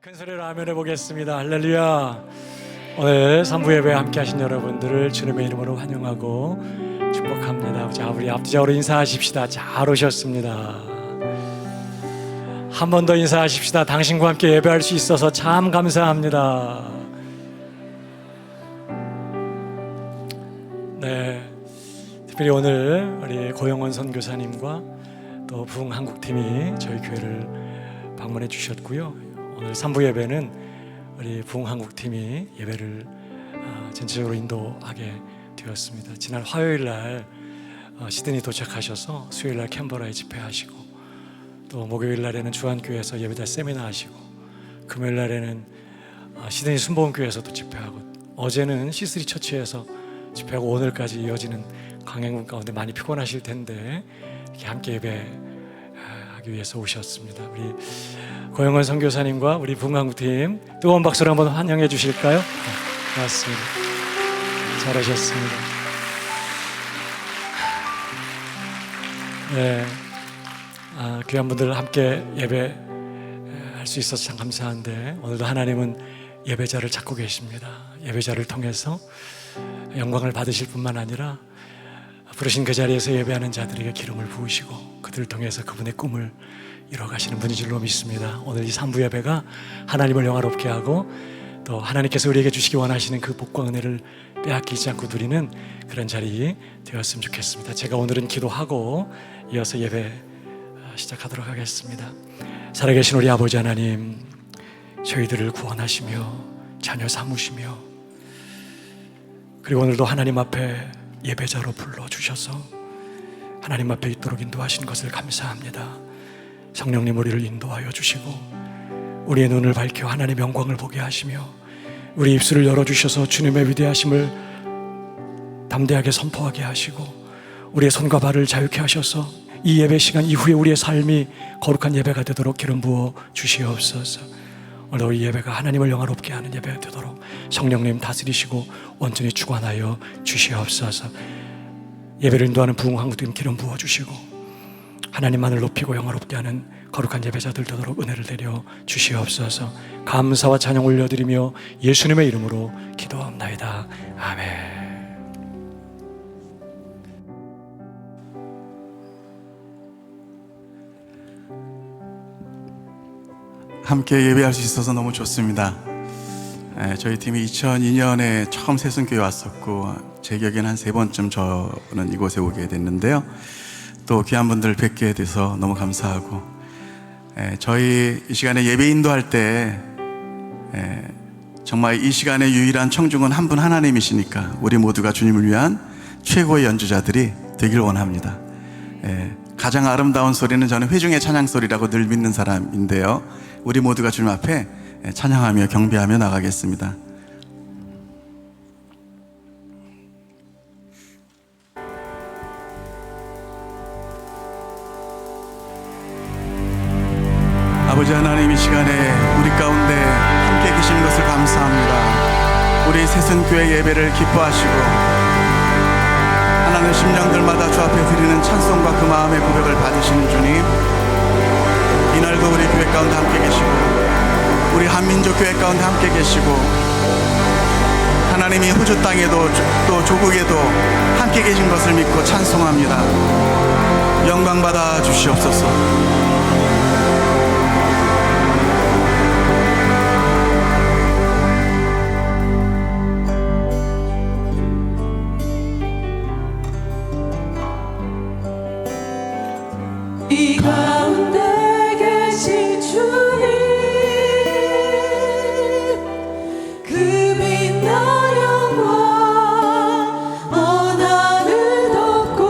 큰 소리로 아멘해 보겠습니다. 할렐루야. 오늘 3부 예배에 함께 하신 여러분들을 주님의 이름으로 환영하고 축복합니다. 자, 우리 앞뒤적으로 인사하십시다. 잘 오셨습니다. 한 번 더 인사하십시다. 당신과 함께 예배할 수 있어서 참 감사합니다. 네, 특별히 오늘 우리 고영원 선교사님과 또 부흥한국팀이 저희 교회를 방문해 주셨고요. 오늘 3부 예배는 우리 부흥한국팀이 예배를 전체적으로 인도하게 되었습니다. 지난 화요일 날 시드니 도착하셔서 수요일 날 캔버라에 집회하시고, 또 목요일 날에는 주한교회에서 예배자 세미나 하시고, 금요일 날에는 시드니 순복음교회에서도 집회하고, 어제는 C3 처치에서 집회하고, 오늘까지 이어지는 강행군 가운데 많이 피곤하실 텐데 이렇게 함께 예배하기 위해서 오셨습니다. 우리 고영원 선교사님과 우리 부흥한국팀 뜨거운 박수로 한번 환영해 주실까요? 네, 고맙습니다. 잘하셨습니다. 네, 귀한 분들 함께 예배할 수 있어서 참 감사한데, 오늘도 하나님은 예배자를 찾고 계십니다. 예배자를 통해서 영광을 받으실 뿐만 아니라 부르신 그 자리에서 예배하는 자들에게 기름을 부으시고 그들을 통해서 그분의 꿈을 이뤄가시는 분인 줄로 믿습니다. 오늘 이 3부 예배가 하나님을 영화롭게 하고, 또 하나님께서 우리에게 주시기 원하시는 그 복과 은혜를 빼앗기지 않고 누리는 그런 자리 되었으면 좋겠습니다. 제가 오늘은 기도하고 이어서 예배 시작하도록 하겠습니다. 살아계신 우리 아버지 하나님, 저희들을 구원하시며 자녀 삼으시며, 그리고 오늘도 하나님 앞에 예배자로 불러주셔서 하나님 앞에 있도록 인도하신 것을 감사합니다. 성령님, 우리를 인도하여 주시고 우리의 눈을 밝혀 하나님의 영광을 보게 하시며, 우리 입술을 열어주셔서 주님의 위대하심을 담대하게 선포하게 하시고, 우리의 손과 발을 자유케 하셔서 이 예배 시간 이후에 우리의 삶이 거룩한 예배가 되도록 기름 부어 주시옵소서. 오늘 우리 예배가 하나님을 영화롭게 하는 예배가 되도록 성령님 다스리시고 온전히 주관하여 주시옵소서. 예배를 인도하는 부흥한국팀 기름 부어 주시고 하나님만을 높이고 영화롭게 하는 거룩한 예배자들 되도록 은혜를 내려 주시옵소서. 감사와 찬양 올려드리며 예수님의 이름으로 기도합나이다. 아멘. 함께 예배할 수 있어서 너무 좋습니다. 저희 팀이 2002년에 처음 새순교회 왔었고, 제 기억에는 한 3번쯤 저는 이곳에 오게 됐는데요. 또 귀한 분들 뵙게 돼서 너무 감사하고, 저희 이 시간에 예배 인도할 때 정말 이 시간의 유일한 청중은 한 분 하나님이시니까 우리 모두가 주님을 위한 최고의 연주자들이 되길 원합니다. 가장 아름다운 소리는 저는 회중의 찬양 소리라고 늘 믿는 사람인데요, 우리 모두가 주님 앞에 찬양하며 경배하며 나가겠습니다. 아버지 하나님, 이 시간에 우리 가운데 함께 계시는 것을 감사합니다. 우리 새순교회 예배를 기뻐하시고 하나님 심령들마다 주 앞에 드리는 찬송과 그 마음의 고백을 받으시는 주님, 이날도 우리 교회 가운데 함께 계시고 우리 한민족 교회 가운데 함께 계시고 하나님이 호주 땅에도 또 조국에도 함께 계신 것을 믿고 찬송합니다. 영광 받아 주시옵소서. 이 가운데 계신 주님, 그 빛나 영광 온 하늘 덮고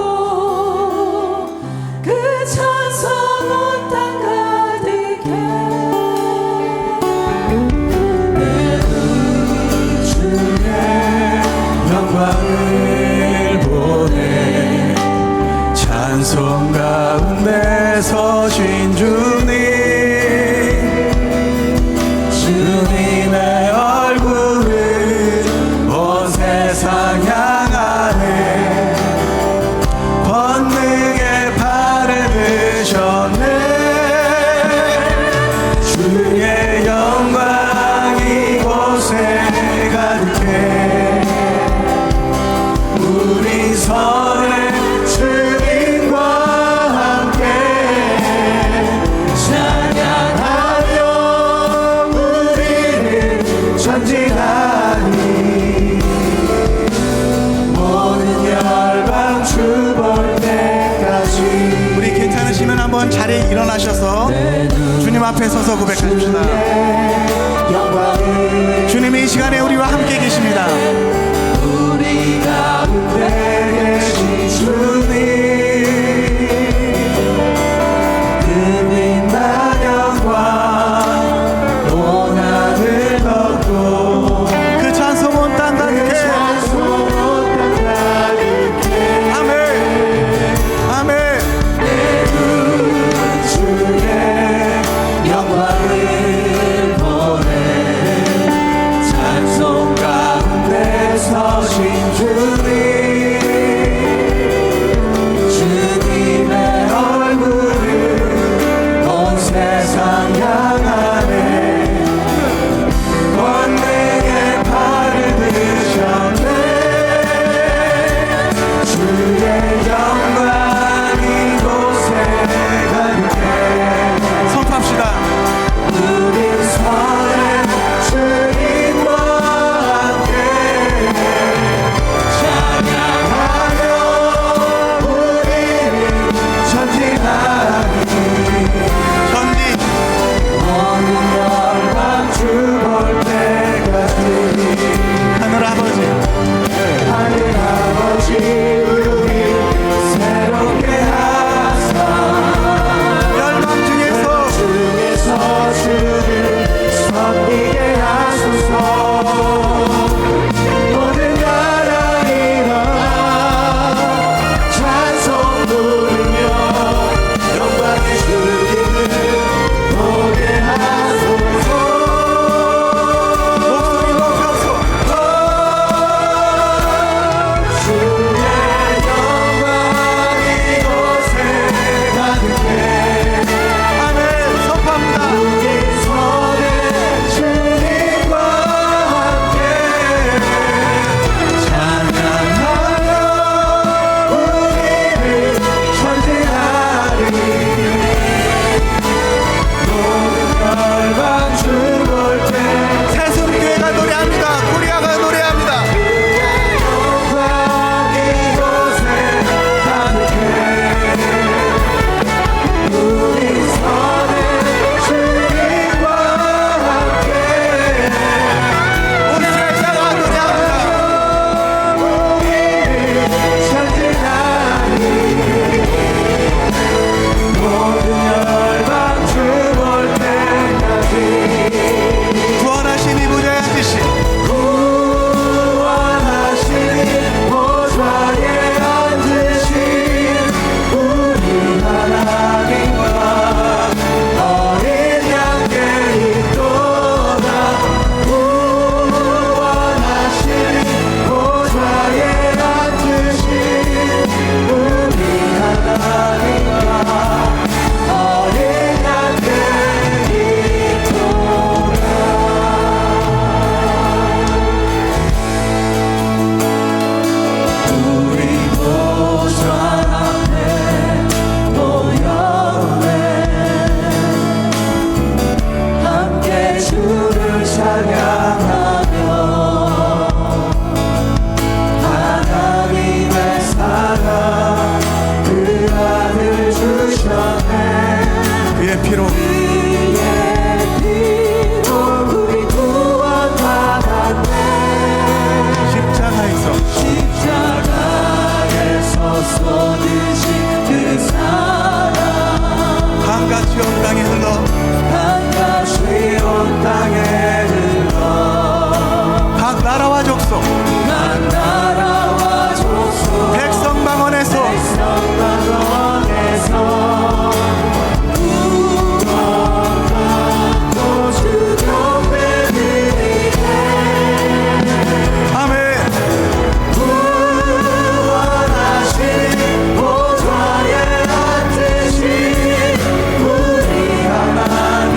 그 찬송 온 주님 앞에 서서 고백하십시다. 영광을 주님이 이 시간에 우리와 함께 계십니다. 우리 가운데 계신 주님 그 빛난 영광 온 하늘 덮고 그 찬송 온 땅 가득해. 아멘. 아멘. 주의 영광을 보내 찬송 가운데 서신 주님 주님의 얼굴을 온 세상 향하네 권능의 팔을 드셨네 주의 영광 이곳에 가득해 선포합시다. 우리 손에 주님과 함께 찬양하며 우리를 전진하리 전진. 모든 열방 주볼 때까지 하늘 아버지. 하늘 아버지 우리 새롭게 하사 열방 중에서 주를 섬기게 하소서 모든 나라 일어나 찬송 부르며 영광의 주님을 보게 하소서 목소리 높여서 주의 영광 이곳에 가득해 아멘. 선포합니다. 우리 손에 주님과 함께 찬양하며 우리를 전진하리 모든 열방 주볼 때 새순교회가 노래합니다. 코리아가 노래합니다. 영광 이곳에 가득해 우리 손에 주님과 함께 온 세상가 노래합니다. 우리를 전진하리 모든 열방 주볼 때까지 구원하신 이 보좌에 앉으신 구원하시니 보좌에 앉으신 우리 하나님과 어린 양께 있도다 구원하시니 보좌에 앉으신 우리 하나님과 어린 양께 있도다 우리 보좌 앞에 모여네 함께 주를 찬양하며 하나님의 사랑 그 아들 주셨네 그의 피로 그의 피로 우리 구원받았네 십자가에서 십자가에서 쏟으신 그 사랑 강같이 온 땅에 흘러 한가시 온 땅에 흘러 각 나라와 족속 각 나라와 족속 백성 방언에서 백성방언에서 구원받고 주 경배 드리네 아멘. 구원하신 보좌에 앉으신 우리 하나님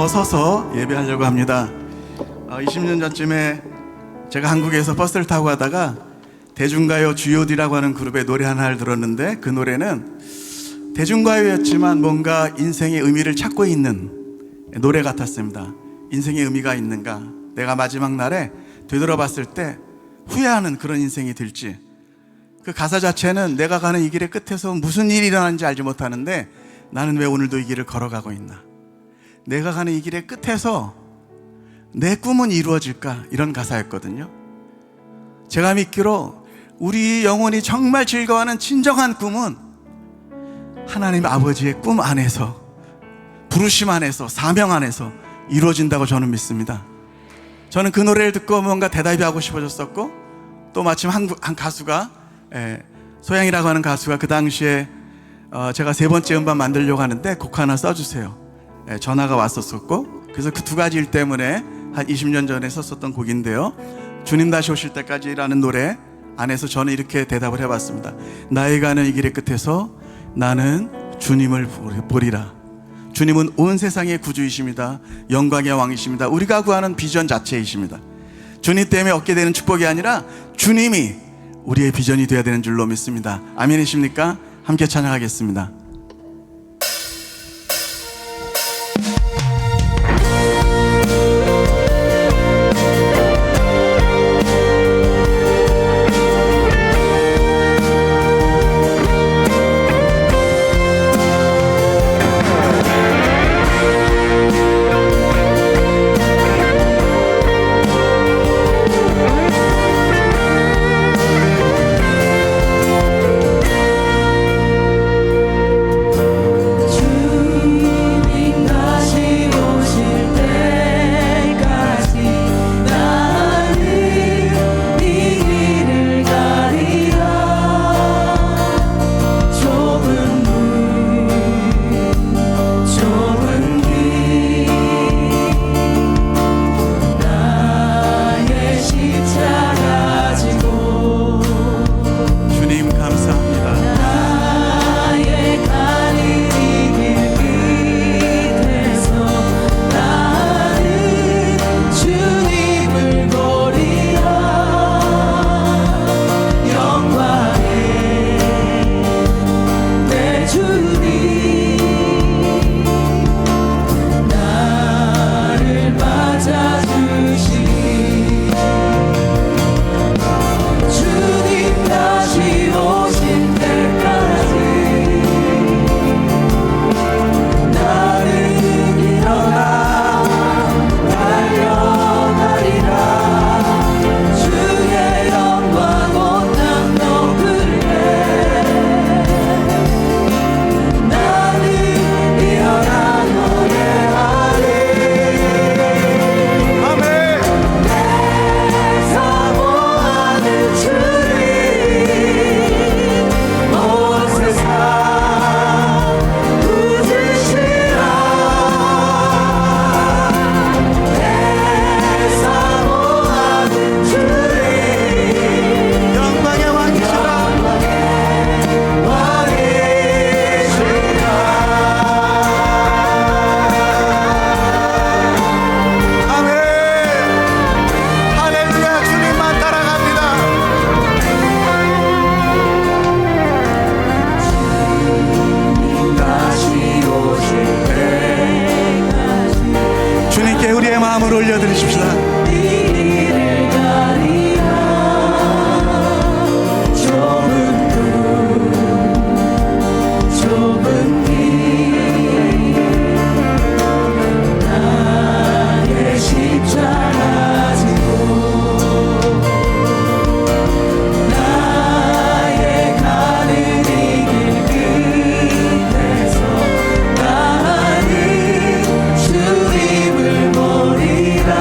더 서서 예배하려고 합니다. 20년 전쯤에 제가 한국에서 버스를 타고 가다가 대중가요 G.O.D라고 하는 그룹의 노래 하나를 들었는데, 그 노래는 대중가요였지만 뭔가 인생의 의미를 찾고 있는 노래 같았습니다. 인생의 의미가 있는가? 내가 마지막 날에 되돌아봤을 때 후회하는 그런 인생이 될지. 그 가사 자체는 내가 가는 이 길의 끝에서 무슨 일이 일어나는지 알지 못하는데 나는 왜 오늘도 이 길을 걸어가고 있나? 내가 가는 이 길의 끝에서 내 꿈은 이루어질까? 이런 가사였거든요. 제가 믿기로 우리 영혼이 정말 즐거워하는 진정한 꿈은 하나님 아버지의 꿈 안에서, 부르심 안에서, 사명 안에서 이루어진다고 저는 믿습니다. 저는 그 노래를 듣고 뭔가 대답이 하고 싶어졌었고, 또 마침 한 가수가, 소양이라고 하는 가수가 그 당시에 제가 3번째 음반 만들려고 하는데 곡 하나 써주세요, 전화가 왔었었고, 그래서 그 2가지 일 때문에 한 20년 전에 썼었던 곡인데요. 주님 다시 오실 때까지라는 노래 안에서 저는 이렇게 대답을 해봤습니다. 나의 가는 이 길의 끝에서 나는 주님을 보리라. 주님은 온 세상의 구주이십니다. 영광의 왕이십니다. 우리가 구하는 비전 자체이십니다. 주님 때문에 얻게 되는 축복이 아니라 주님이 우리의 비전이 되어야 되는 줄로 믿습니다. 아멘이십니까? 함께 찬양하겠습니다. 마음을 올려드리십시다. 주님을 보리라.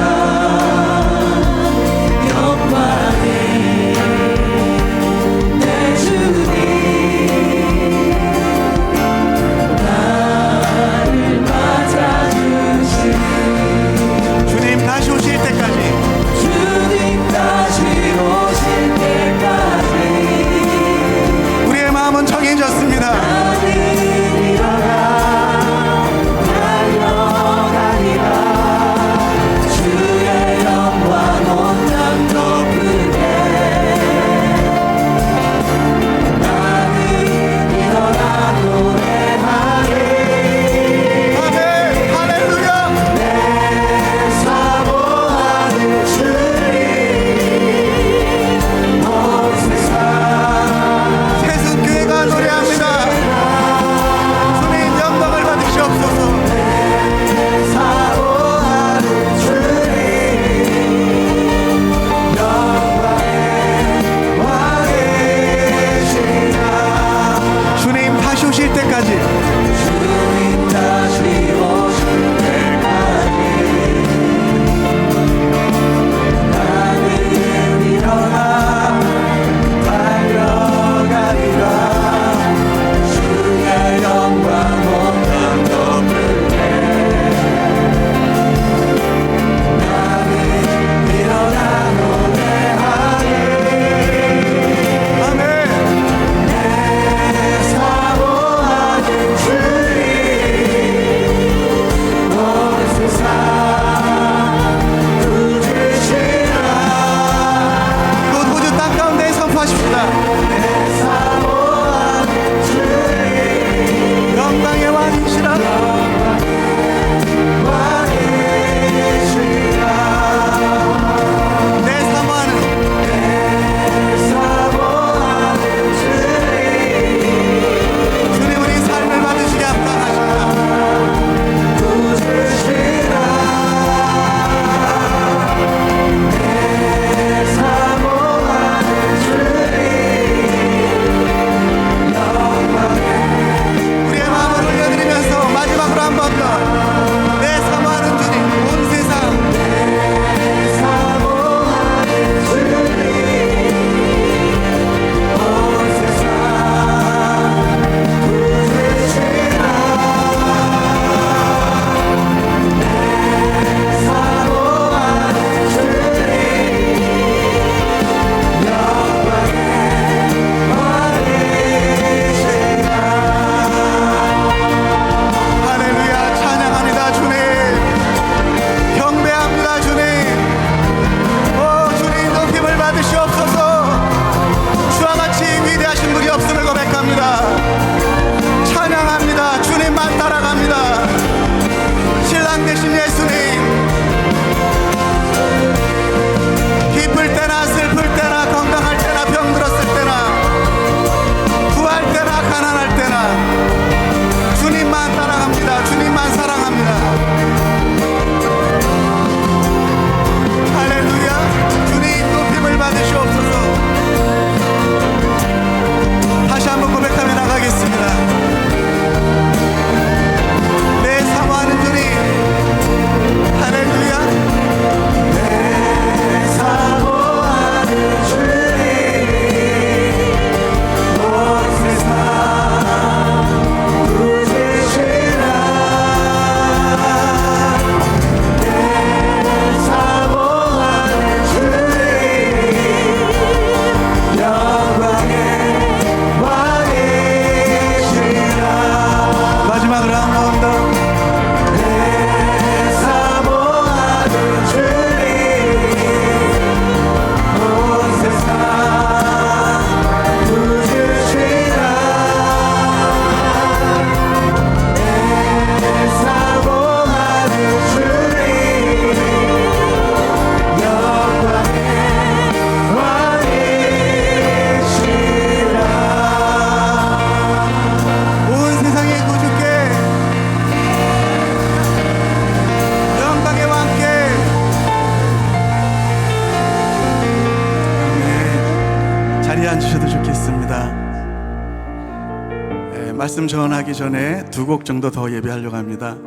말씀 전하기 전에 두 곡 정도 더 예배하려고 합니다.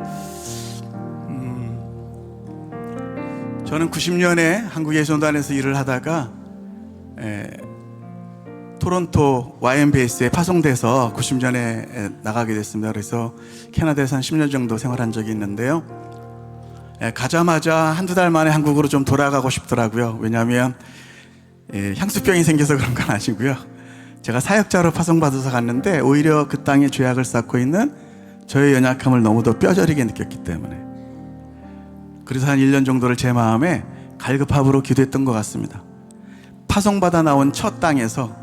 저는 90년에 한국예술단에서 일을 하다가 토론토 YMBS에 파송돼서 90년에 나가게 됐습니다. 그래서 캐나다에서 한 10년 정도 생활한 적이 있는데요. 가자마자 한두 달 만에 한국으로 좀 돌아가고 싶더라고요. 왜냐하면 향수병이 생겨서 그런 건 아니고요. 제가 사역자로 파송받아서 갔는데 오히려 그 땅에 죄악을 쌓고 있는 저의 연약함을 너무도 뼈저리게 느꼈기 때문에, 그래서 한 1년 정도를 제 마음에 갈급함으로 기도했던 것 같습니다. 파송받아 나온 첫 땅에서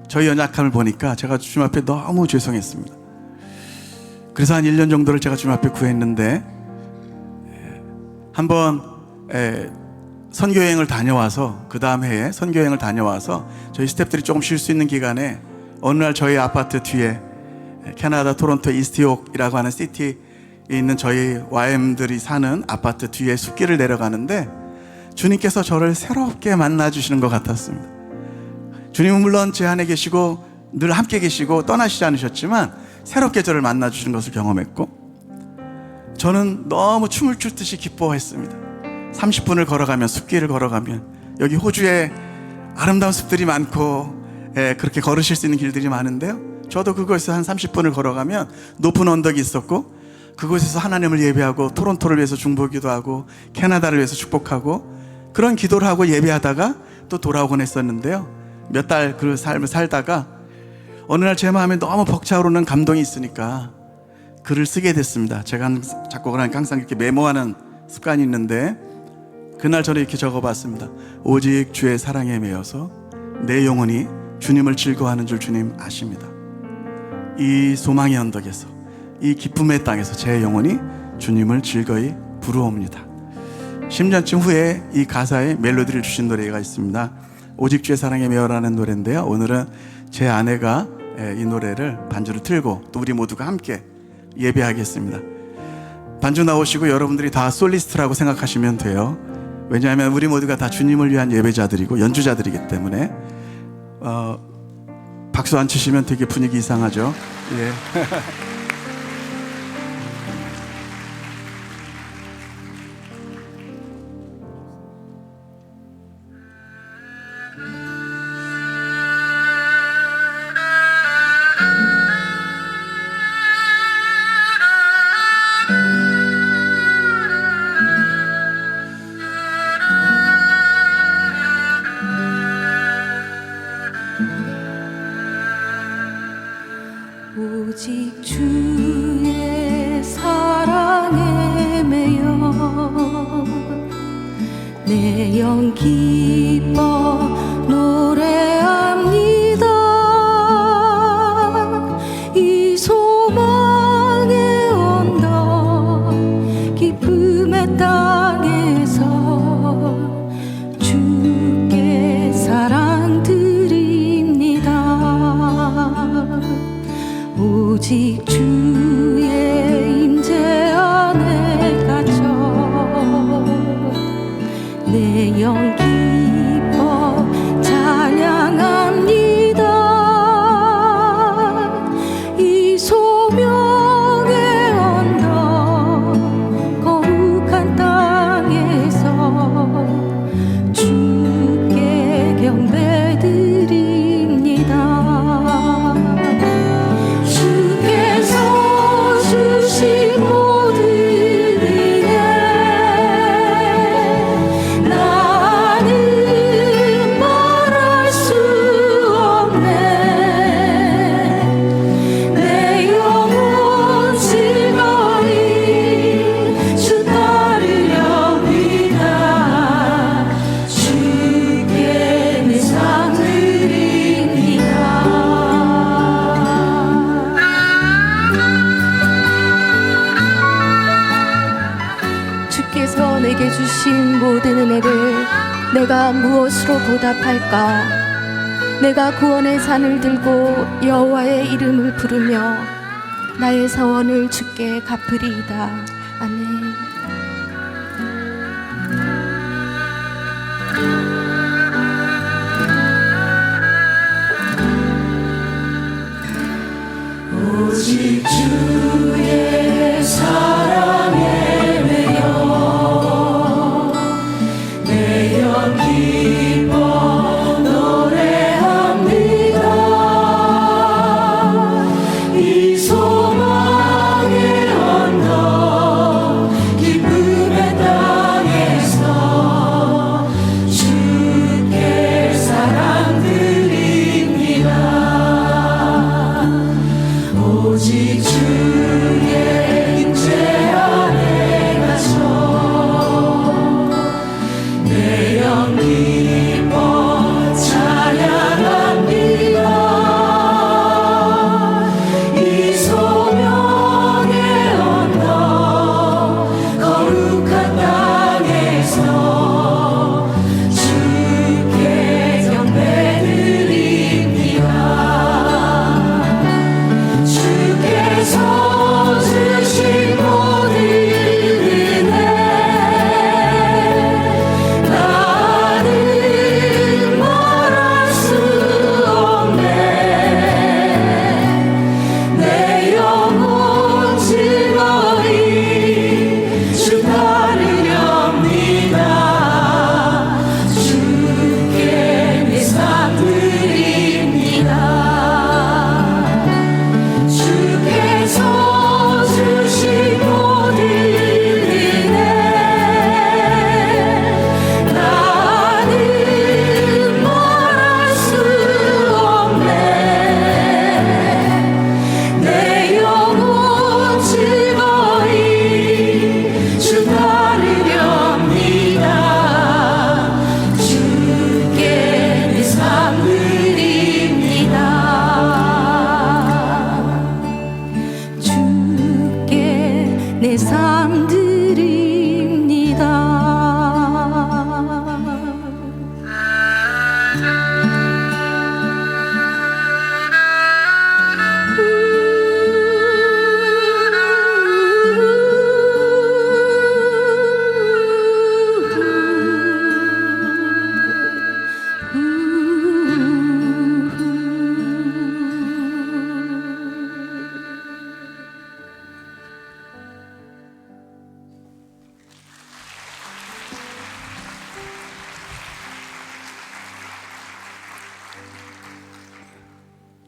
저의 연약함을 보니까 제가 주님 앞에 너무 죄송했습니다. 그래서 한 1년 정도를 제가 주님 앞에 구했는데, 한번 선교여행을 다녀와서, 그 다음 해에 선교여행을 다녀와서 저희 스태프들이 조금 쉴 수 있는 기간에 어느 날 저희 아파트 뒤에 캐나다 토론토 이스트욕이라고 하는 시티에 있는 저희 YM들이 사는 아파트 뒤에 숲길을 내려가는데 주님께서 저를 새롭게 만나주시는 것 같았습니다. 주님은 물론 제 안에 계시고 늘 함께 계시고 떠나시지 않으셨지만 새롭게 저를 만나주시는 것을 경험했고, 저는 너무 춤을 출 듯이 기뻐했습니다. 30분을 걸어가면, 숲길을 걸어가면, 여기 호주에 아름다운 숲들이 많고 그렇게 걸으실 수 있는 길들이 많은데요, 저도 그곳에서 한 30분을 걸어가면 높은 언덕이 있었고 그곳에서 하나님을 예배하고 토론토를 위해서 중보기도 하고 캐나다를 위해서 축복하고 그런 기도를 하고 예배하다가 또 돌아오곤 했었는데요, 몇 달 그 삶을 살다가 어느 날 제 마음에 너무 벅차오르는 감동이 있으니까 글을 쓰게 됐습니다. 제가 작곡을 하니까 항상 이렇게 메모하는 습관이 있는데, 그날 저는 이렇게 적어봤습니다. 오직 주의 사랑에 매여서 내 영혼이 주님을 즐거워하는 줄 주님 아십니다. 이 소망의 언덕에서, 이 기쁨의 땅에서 제 영혼이 주님을 즐거이 부르옵니다. 10년쯤 후에 이 가사에 멜로디를 주신 노래가 있습니다. 오직 주의 사랑에 매여라는 노래인데요, 오늘은 제 아내가 이 노래를 반주를 틀고 또 우리 모두가 함께 예배하겠습니다. 반주 나오시고 여러분들이 다 솔리스트라고 생각하시면 돼요. 왜냐하면 우리 모두가 다 주님을 위한 예배자들이고 연주자들이기 때문에 박수 안 치시면 되게 분위기 이상하죠. 예. 오직 주의 사랑에 매여 내 영 기뻐 노래합니다. 이 소망의 언덕 기쁨의 땅에서 주께 사랑 드립니다. 오직 주의 임재 안에 갇혀 내 영 기뻐 찬양합니다. 이 소명의 언덕 거룩한 땅에서 주께 경배드립니다. 주께서 주신 모든 은혜 나는 말할 수 없네. 내 영혼 즐거이 주 따르렵니다. 주께 내 삶 드립니다. 주께서 내게 주신 모든 은혜를 내가 무엇으로 보답할까? 내가 구원의 산을 들고 여호와의 이름을 부르며 나의 서원을 주께 갚으리이다. 아멘. 오직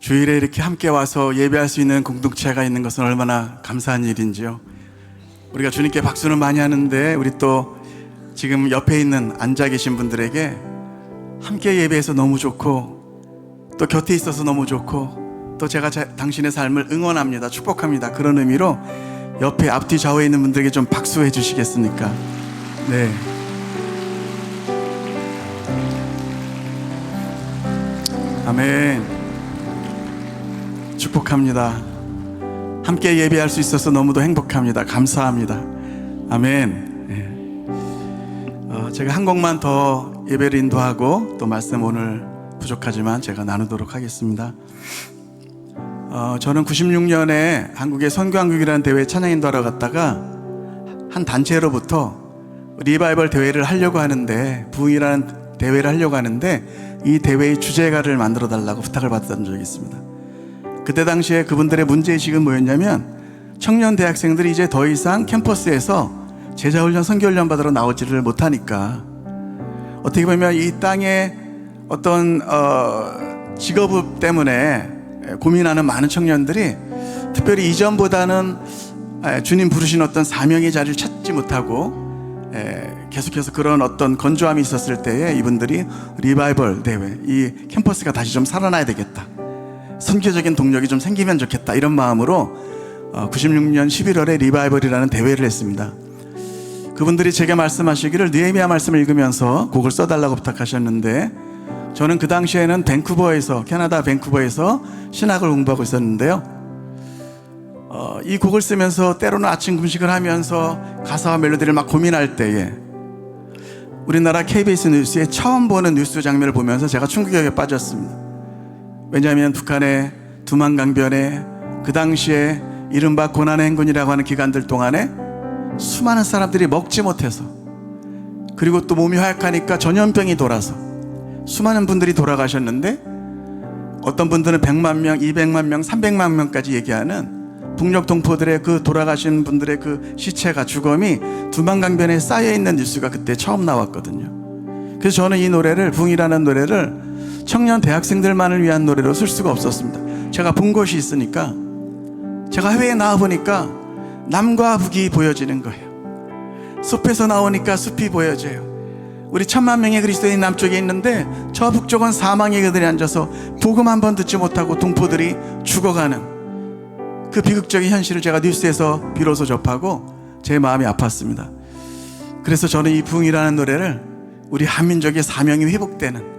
주일에 이렇게 함께 와서 예배할 수 있는 공동체가 있는 것은 얼마나 감사한 일인지요. 우리가 주님께 박수는 많이 하는데 우리 또 지금 옆에 있는 앉아 계신 분들에게 함께 예배해서 너무 좋고 또 곁에 있어서 너무 좋고 또 제가 당신의 삶을 응원합니다. 축복합니다. 그런 의미로 옆에 앞뒤 좌우에 있는 분들에게 좀 박수해 주시겠습니까? 네. 아멘. 축복합니다. 함께 예배할 수 있어서 너무도 행복합니다. 감사합니다. 아멘. 네. 제가 한 곡만 더 예배를 인도하고 또 말씀 오늘 부족하지만 제가 나누도록 하겠습니다. 저는 96년에 한국의 선교한국이라는 대회에 찬양 인도하러 갔다가 한 단체로부터 리바이벌 대회를 하려고 하는데 부흥이라는 대회를 하려고 하는데 이 대회의 주제가를 만들어 달라고 부탁을 받았던 적이 있습니다. 그때 당시에 그분들의 문제의식은 뭐였냐면 청년 대학생들이 이제 더 이상 캠퍼스에서 제자훈련 선교훈련 받으러 나오지를 못하니까 어떻게 보면 이 땅에 어떤 직업 때문에 고민하는 많은 청년들이 특별히 이전보다는 주님 부르신 어떤 사명의 자리를 찾지 못하고 계속해서 그런 어떤 건조함이 있었을 때에 이분들이 리바이벌 대회, 이 캠퍼스가 다시 좀 살아나야 되겠다, 선교적인 동력이 좀 생기면 좋겠다, 이런 마음으로 96년 11월에 리바이벌이라는 대회를 했습니다. 그분들이 제게 말씀하시기를 느헤미야 말씀을 읽으면서 곡을 써달라고 부탁하셨는데 저는 그 당시에는 밴쿠버에서, 캐나다 밴쿠버에서 신학을 공부하고 있었는데요. 이 곡을 쓰면서 때로는 아침 금식을 하면서 가사와 멜로디를 막 고민할 때에 우리나라 KBS 뉴스에 처음 보는 뉴스 장면을 보면서 제가 충격에 빠졌습니다. 왜냐하면 북한의 두만강변에 그 당시에 이른바 고난의 행군이라고 하는 기간들 동안에 수많은 사람들이 먹지 못해서, 그리고 또 몸이 허약하니까 전염병이 돌아서 수많은 분들이 돌아가셨는데 어떤 분들은 100만 명, 200만 명, 300만 명까지 얘기하는 북녘 동포들의 그 돌아가신 분들의 그 시체가, 죽음이 두만강변에 쌓여있는 뉴스가 그때 처음 나왔거든요. 그래서 저는 이 노래를, 부흥이라는 노래를 청년 대학생들만을 위한 노래로 쓸 수가 없었습니다. 제가 본 곳이 있으니까, 제가 해외에 나와보니까 남과 북이 보여지는 거예요. 숲에서 나오니까 숲이 보여져요. 우리 1000만 명의 그리스도인이 남쪽에 있는데 저 북쪽은 사망의 그들이 앉아서 복음 한 번 듣지 못하고 동포들이 죽어가는 그 비극적인 현실을 제가 뉴스에서 비로소 접하고 제 마음이 아팠습니다. 그래서 저는 이 부흥이라는 노래를 우리 한민족의 사명이 회복되는,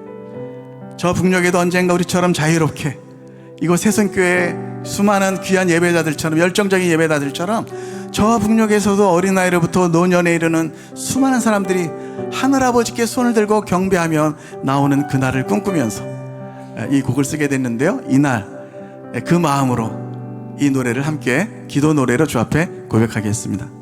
저 북녘에도 언젠가 우리처럼 자유롭게 이곳 새선교회 수많은 귀한 예배자들처럼, 열정적인 예배자들처럼 저 북녘에서도 어린아이로부터 노년에 이르는 수많은 사람들이 하늘아버지께 손을 들고 경배하며 나오는 그날을 꿈꾸면서 이 곡을 쓰게 됐는데요. 이날 그 마음으로 이 노래를 함께 기도 노래로 주 앞에 고백하겠습니다.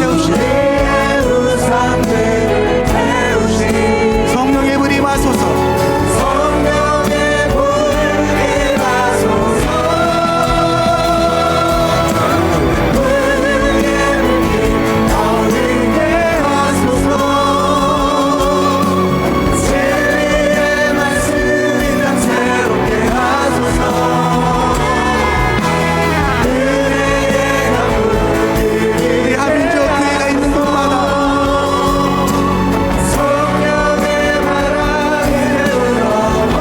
태우시고 우상들을 태우시 성령의 불이 마소서. 성령의 불이 마소서 불의 불이 타오르게 하소서 진리의 말씀 이 땅 새롭게 하소서 은혜의 강물 우리 한민족 교회가 있는 곳마다 성령의 바람이 불어와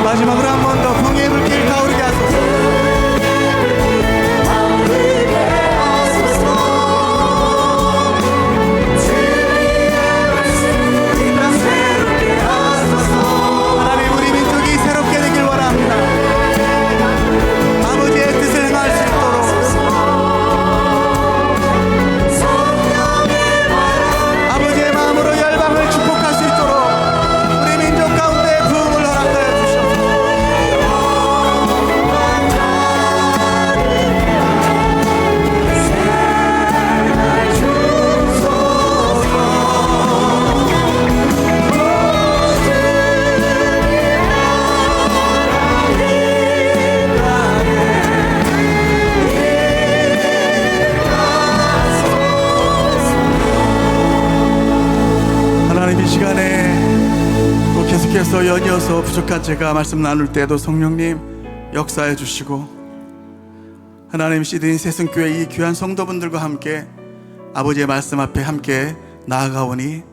마지막으로 한 번 더 성령의 불길 타오르게 하소서. 하나님, 우리 민족이 새롭게 되길 원합니다. 아버지의 뜻을 행할 수 있도록 아버지의 마음으로 열방을 축복할 수 있도록 우리 민족 가운데 부흥을 허락하여 주시옵소서. 하나님, 이 시간에 또 계속해서 연이어서 부족한 제가 말씀 나눌 때도 성령님 역사해 주시고, 하나님 시드니 새순교회 이 귀한 성도분들과 함께 아버지의 말씀 앞에 함께 나아가오니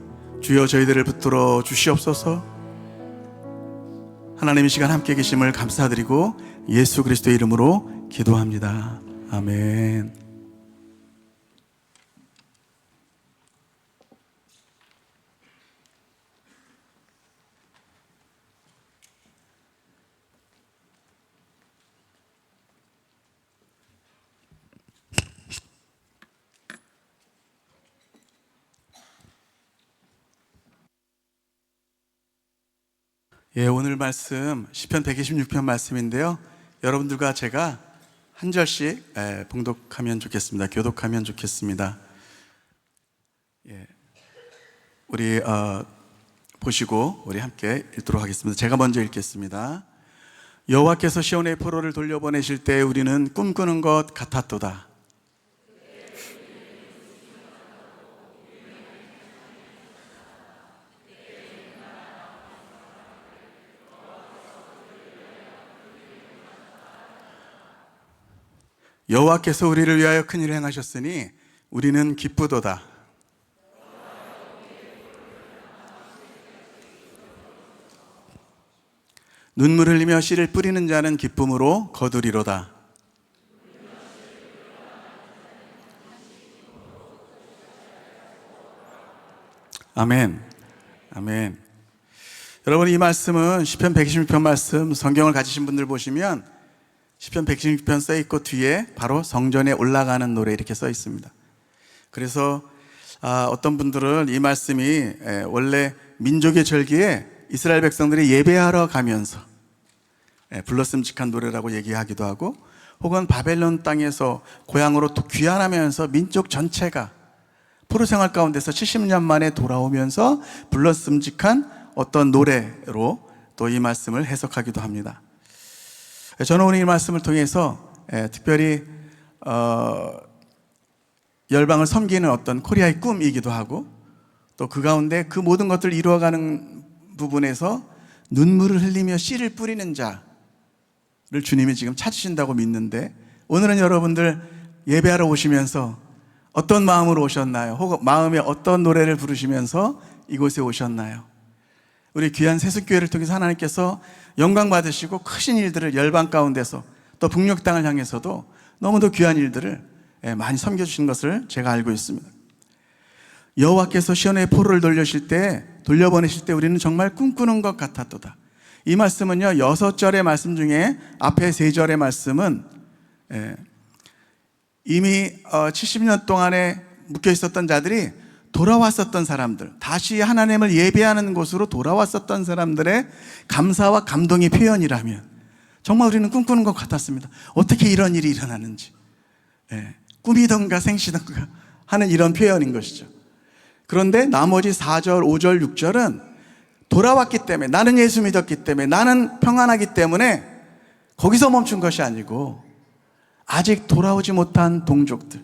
주여 저희들을 붙들어 주시옵소서. 하나님, 이 시간 함께 계심을 감사드리고 예수 그리스도의 이름으로 기도합니다. 아멘. 예, 오늘 말씀 시편 126편 말씀인데요. 여러분들과 제가 한 절씩 봉독하면 좋겠습니다. 교독하면 좋겠습니다. 예, 우리 보시고 우리 함께 읽도록 하겠습니다. 제가 먼저 읽겠습니다. 여호와께서 시온의 포로를 돌려보내실 때 우리는 꿈꾸는 것 같았도다. 여호와께서 우리를 위하여 큰 일을 행하셨으니 우리는 기쁘도다. 눈물 흘리며 씨를 뿌리는 자는 기쁨으로 거두리로다. 아멘. 아멘. 여러분, 이 말씀은 시편 126편 말씀, 성경을 가지신 분들 보시면 시편 116편 써 있고 뒤에 바로 성전에 올라가는 노래 이렇게 써 있습니다. 그래서 어떤 분들은 이 말씀이 원래 민족의 절기에 이스라엘 백성들이 예배하러 가면서 불렀음직한 노래라고 얘기하기도 하고, 혹은 바벨론 땅에서 고향으로 또 귀환하면서 민족 전체가 포로 생활 가운데서 70년 만에 돌아오면서 불렀음직한 어떤 노래로 또 이 말씀을 해석하기도 합니다. 저는 오늘 이 말씀을 통해서 특별히 열방을 섬기는 어떤 코리아의 꿈이기도 하고, 또 그 가운데 그 모든 것들을 이루어가는 부분에서 눈물을 흘리며 씨를 뿌리는 자를 주님이 지금 찾으신다고 믿는데, 오늘은 여러분들 예배하러 오시면서 어떤 마음으로 오셨나요? 혹은 마음에 어떤 노래를 부르시면서 이곳에 오셨나요? 우리 귀한 세숫교회를 통해서 하나님께서 영광 받으시고 크신 일들을 열방 가운데서 또 북녘 땅을 향해서도 너무도 귀한 일들을 많이 섬겨주신 것을 제가 알고 있습니다. 여호와께서 시온의 포로를 돌려보내실 때 우리는 정말 꿈꾸는 것 같았도다. 이 말씀은요, 6절의 말씀 중에 앞에 3절의 말씀은 이미 70년 동안에 묶여 있었던 자들이 돌아왔었던 사람들, 다시 하나님을 예배하는 곳으로 돌아왔었던 사람들의 감사와 감동의 표현이라면 정말 우리는 꿈꾸는 것 같았습니다. 어떻게 이런 일이 일어나는지, 꿈이던가 생시던가 하는 이런 표현인 것이죠. 그런데 나머지 4절, 5절, 6절은 돌아왔기 때문에, 나는 예수 믿었기 때문에, 나는 평안하기 때문에 거기서 멈춘 것이 아니고 아직 돌아오지 못한 동족들,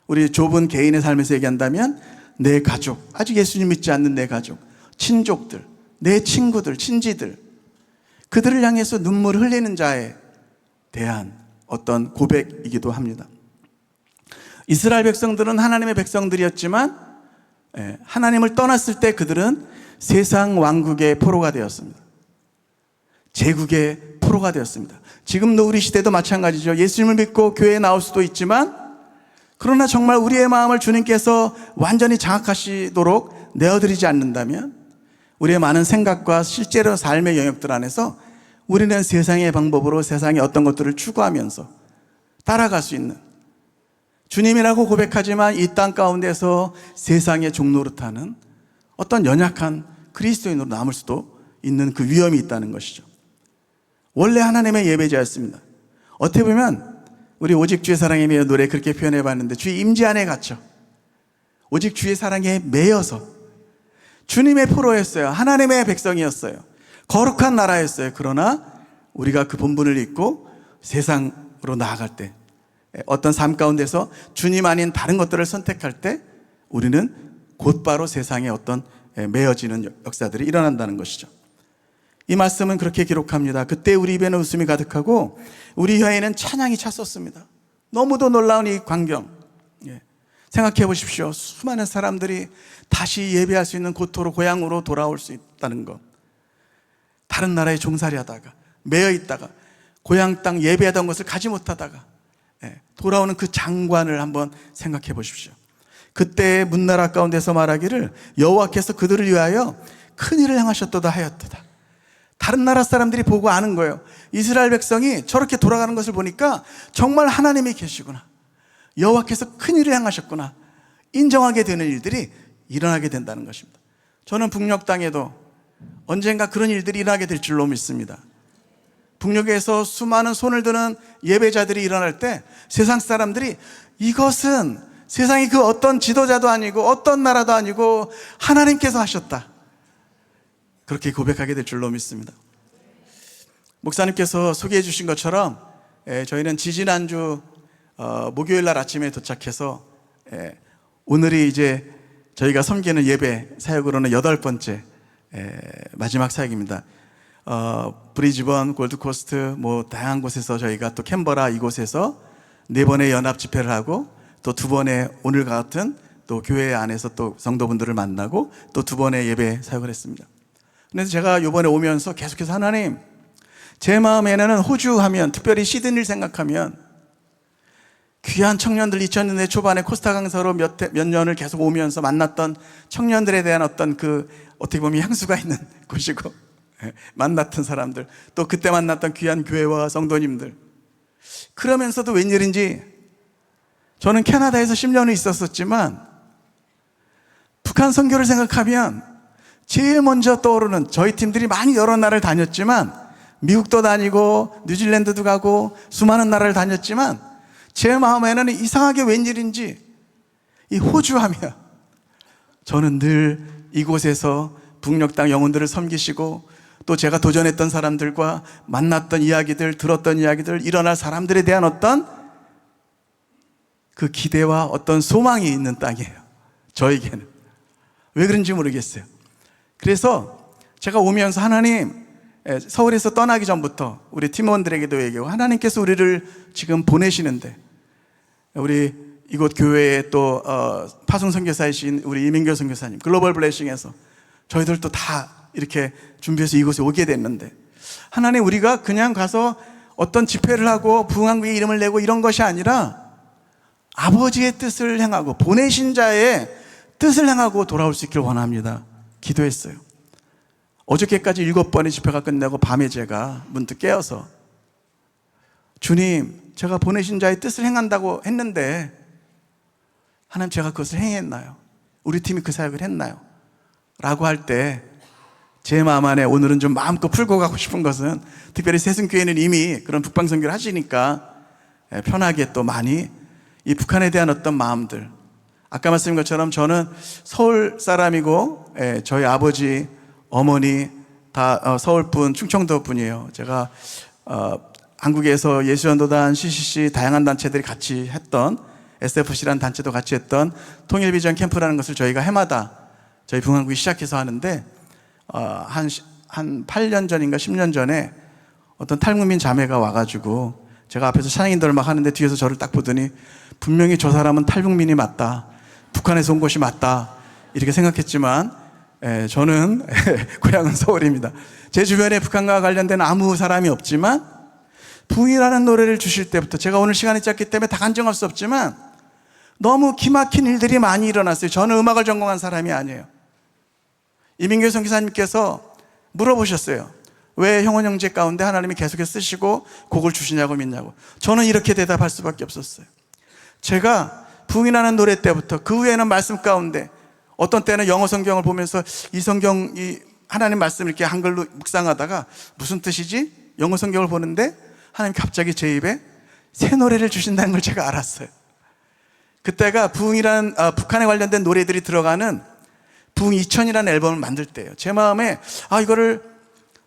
우리 좁은 개인의 삶에서 얘기한다면 내 가족, 아직 예수님 믿지 않는 내 가족, 친족들, 내 친구들, 친지들, 그들을 향해서 눈물을 흘리는 자에 대한 어떤 고백이기도 합니다. 이스라엘 백성들은 하나님의 백성들이었지만 하나님을 떠났을 때 그들은 세상 왕국의 포로가 되었습니다. 제국의 포로가 되었습니다. 지금도 우리 시대도 마찬가지죠. 예수님을 믿고 교회에 나올 수도 있지만, 그러나 정말 우리의 마음을 주님께서 완전히 장악하시도록 내어드리지 않는다면 우리의 많은 생각과 실제로 삶의 영역들 안에서 우리는 세상의 방법으로 세상의 어떤 것들을 추구하면서 따라갈 수 있는, 주님이라고 고백하지만 이 땅 가운데서 세상의 종노릇하는 어떤 연약한 그리스도인으로 남을 수도 있는 그 위험이 있다는 것이죠. 원래 하나님의 예배자였습니다. 어떻게 보면 우리 오직 주의 사랑에 매여 노래 그렇게 표현해 봤는데, 주의 임재 안에 갇혀 오직 주의 사랑에 매여서 주님의 포로였어요. 하나님의 백성이었어요. 거룩한 나라였어요. 그러나 우리가 그 본분을 잊고 세상으로 나아갈 때, 어떤 삶 가운데서 주님 아닌 다른 것들을 선택할 때 우리는 곧바로 세상에 어떤 매어지는 역사들이 일어난다는 것이죠. 이 말씀은 그렇게 기록합니다. 그때 우리 입에는 웃음이 가득하고 우리 혀에는 찬양이 찼었습니다. 너무도 놀라운 이 광경, 생각해 보십시오. 수많은 사람들이 다시 예배할 수 있는 고토로 고향으로 돌아올 수 있다는 것, 다른 나라에 종살이 하다가 매여 있다가 고향 땅 예배하던 것을 가지 못하다가 돌아오는 그 장관을 한번 생각해 보십시오. 그때 문나라 가운데서 말하기를 여호와께서 그들을 위하여 큰 일을 행하셨도다 하였도다. 다른 나라 사람들이 보고 아는 거예요. 이스라엘 백성이 저렇게 돌아가는 것을 보니까 정말 하나님이 계시구나, 여호와께서 큰 일을 행하셨구나, 인정하게 되는 일들이 일어나게 된다는 것입니다. 저는 북녘 땅에도 언젠가 그런 일들이 일어나게 될 줄로 믿습니다. 북녘에서 수많은 손을 드는 예배자들이 일어날 때 세상 사람들이 이것은 세상이 그 어떤 지도자도 아니고 어떤 나라도 아니고 하나님께서 하셨다, 그렇게 고백하게 될 줄로 믿습니다. 목사님께서 소개해 주신 것처럼 저희는 지지난주 목요일 날 아침에 도착해서 오늘이 이제 저희가 섬기는 예배 사역으로는 8번째 마지막 사역입니다. 브리즈번, 골드코스트 다양한 곳에서 저희가 또 캔버라 이곳에서 4번의 연합 집회를 하고 또 2번의 오늘과 같은 또 교회 안에서 또 성도분들을 만나고 또 2번의 예배 사역을 했습니다. 그래서 제가 이번에 오면서 계속해서 하나님, 제 마음에는 호주 하면, 특별히 시드니를 생각하면 귀한 청년들, 2000년대 초반에 코스타 강사로 몇 년을 계속 오면서 만났던 청년들에 대한 어떤 그 어떻게 보면 향수가 있는 곳이고, 만났던 사람들, 또 그때 만났던 귀한 교회와 성도님들, 그러면서도 웬일인지 저는 캐나다에서 10년을 있었었지만 북한 선교를 생각하면 제일 먼저 떠오르는, 저희 팀들이 많이 여러 나라를 다녔지만 미국도 다니고 뉴질랜드도 가고 수많은 나라를 다녔지만 제 마음에는 이상하게 웬일인지 이 호주 하면 저는 늘 이곳에서 북녘 땅 영혼들을 섬기시고 또 제가 도전했던 사람들과 만났던 이야기들, 들었던 이야기들, 일어날 사람들에 대한 어떤 그 기대와 어떤 소망이 있는 땅이에요. 저에게는. 왜 그런지 모르겠어요. 그래서 제가 오면서 하나님, 서울에서 떠나기 전부터 우리 팀원들에게도 얘기하고, 하나님께서 우리를 지금 보내시는데 우리 이곳 교회에 또 파송 선교사이신 우리 이민교 선교사님, 글로벌 블레싱에서 저희들도 다 이렇게 준비해서 이곳에 오게 됐는데, 하나님, 우리가 그냥 가서 어떤 집회를 하고 부흥한국의 이름을 내고 이런 것이 아니라 아버지의 뜻을 행하고 보내신 자의 뜻을 행하고 돌아올 수 있기를 원합니다. 기도했어요. 어저께까지 7번의 집회가 끝나고 밤에 제가 문득 깨어서 주님, 제가 보내신 자의 뜻을 행한다고 했는데 하나님, 제가 그것을 행했나요? 우리 팀이 그 사역을 했나요? 라고 할 때 제 마음 안에 오늘은 좀 마음껏 풀고 가고 싶은 것은, 특별히 세순교회는 이미 그런 북방선교를 하시니까 편하게 또 많이 이 북한에 대한 어떤 마음들, 아까 말씀드린 것처럼 저는 서울 사람이고 저희 아버지, 어머니 다 서울 분, 충청도 분이에요. 제가 한국에서 예수전도단, CCC 다양한 단체들이 같이 했던 SFC라는 단체도 같이 했던 통일비전 캠프라는 것을 저희가 해마다 저희 북한국이 시작해서 하는데 한 8년 전인가 10년 전에 어떤 탈북민 자매가 와가지고 제가 앞에서 찬양인도를 막 하는데 뒤에서 저를 딱 보더니 분명히 저 사람은 탈북민이 맞다, 북한에서 온 것이 맞다, 이렇게 생각했지만 저는 고향은 서울입니다. 제 주변에 북한과 관련된 아무 사람이 없지만 부흥이라는 노래를 주실 때부터, 제가 오늘 시간이 짧기 때문에 다 간증할 수 없지만 너무 기막힌 일들이 많이 일어났어요. 저는 음악을 전공한 사람이 아니에요. 이민교 선교사님께서 물어보셨어요. 왜 형원 형제 가운데 하나님이 계속해서 쓰시고 곡을 주시냐고 믿냐고. 저는 이렇게 대답할 수밖에 없었어요. 제가 부흥이라는 노래 때부터 그 후에는 말씀 가운데 어떤 때는 영어 성경을 보면서 이 성경, 이 하나님 말씀을 이렇게 한글로 묵상하다가 무슨 뜻이지? 영어 성경을 보는데 하나님 갑자기 제 입에 새 노래를 주신다는 걸 제가 알았어요. 그때가 부흥이라는 북한에 관련된 노래들이 들어가는 부흥 2000이라는 앨범을 만들 때예요. 제 마음에 이거를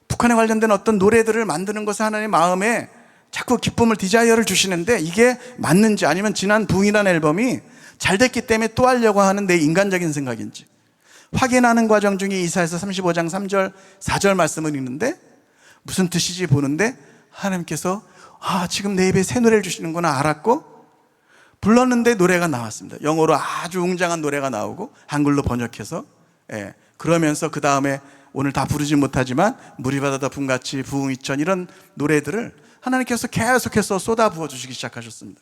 북한에 관련된 어떤 노래들을 만드는 것에 하나님 마음에 자꾸 기쁨을, 디자이어를 주시는데 이게 맞는지, 아니면 지난 부흥이라는 앨범이 잘 됐기 때문에 또 하려고 하는 내 인간적인 생각인지 확인하는 과정 중에 이사야서 35장 3절 4절 말씀을 읽는데 무슨 뜻이지 보는데 하나님께서 지금 내 입에 새 노래를 주시는구나 알았고 불렀는데 노래가 나왔습니다. 영어로 아주 웅장한 노래가 나오고 한글로 번역해서 그러면서 그 다음에 오늘 다 부르지 못하지만 물이 바다다 붐같이, 부흥 2000 이런 노래들을 하나님께서 계속해서 쏟아부어 주시기 시작하셨습니다.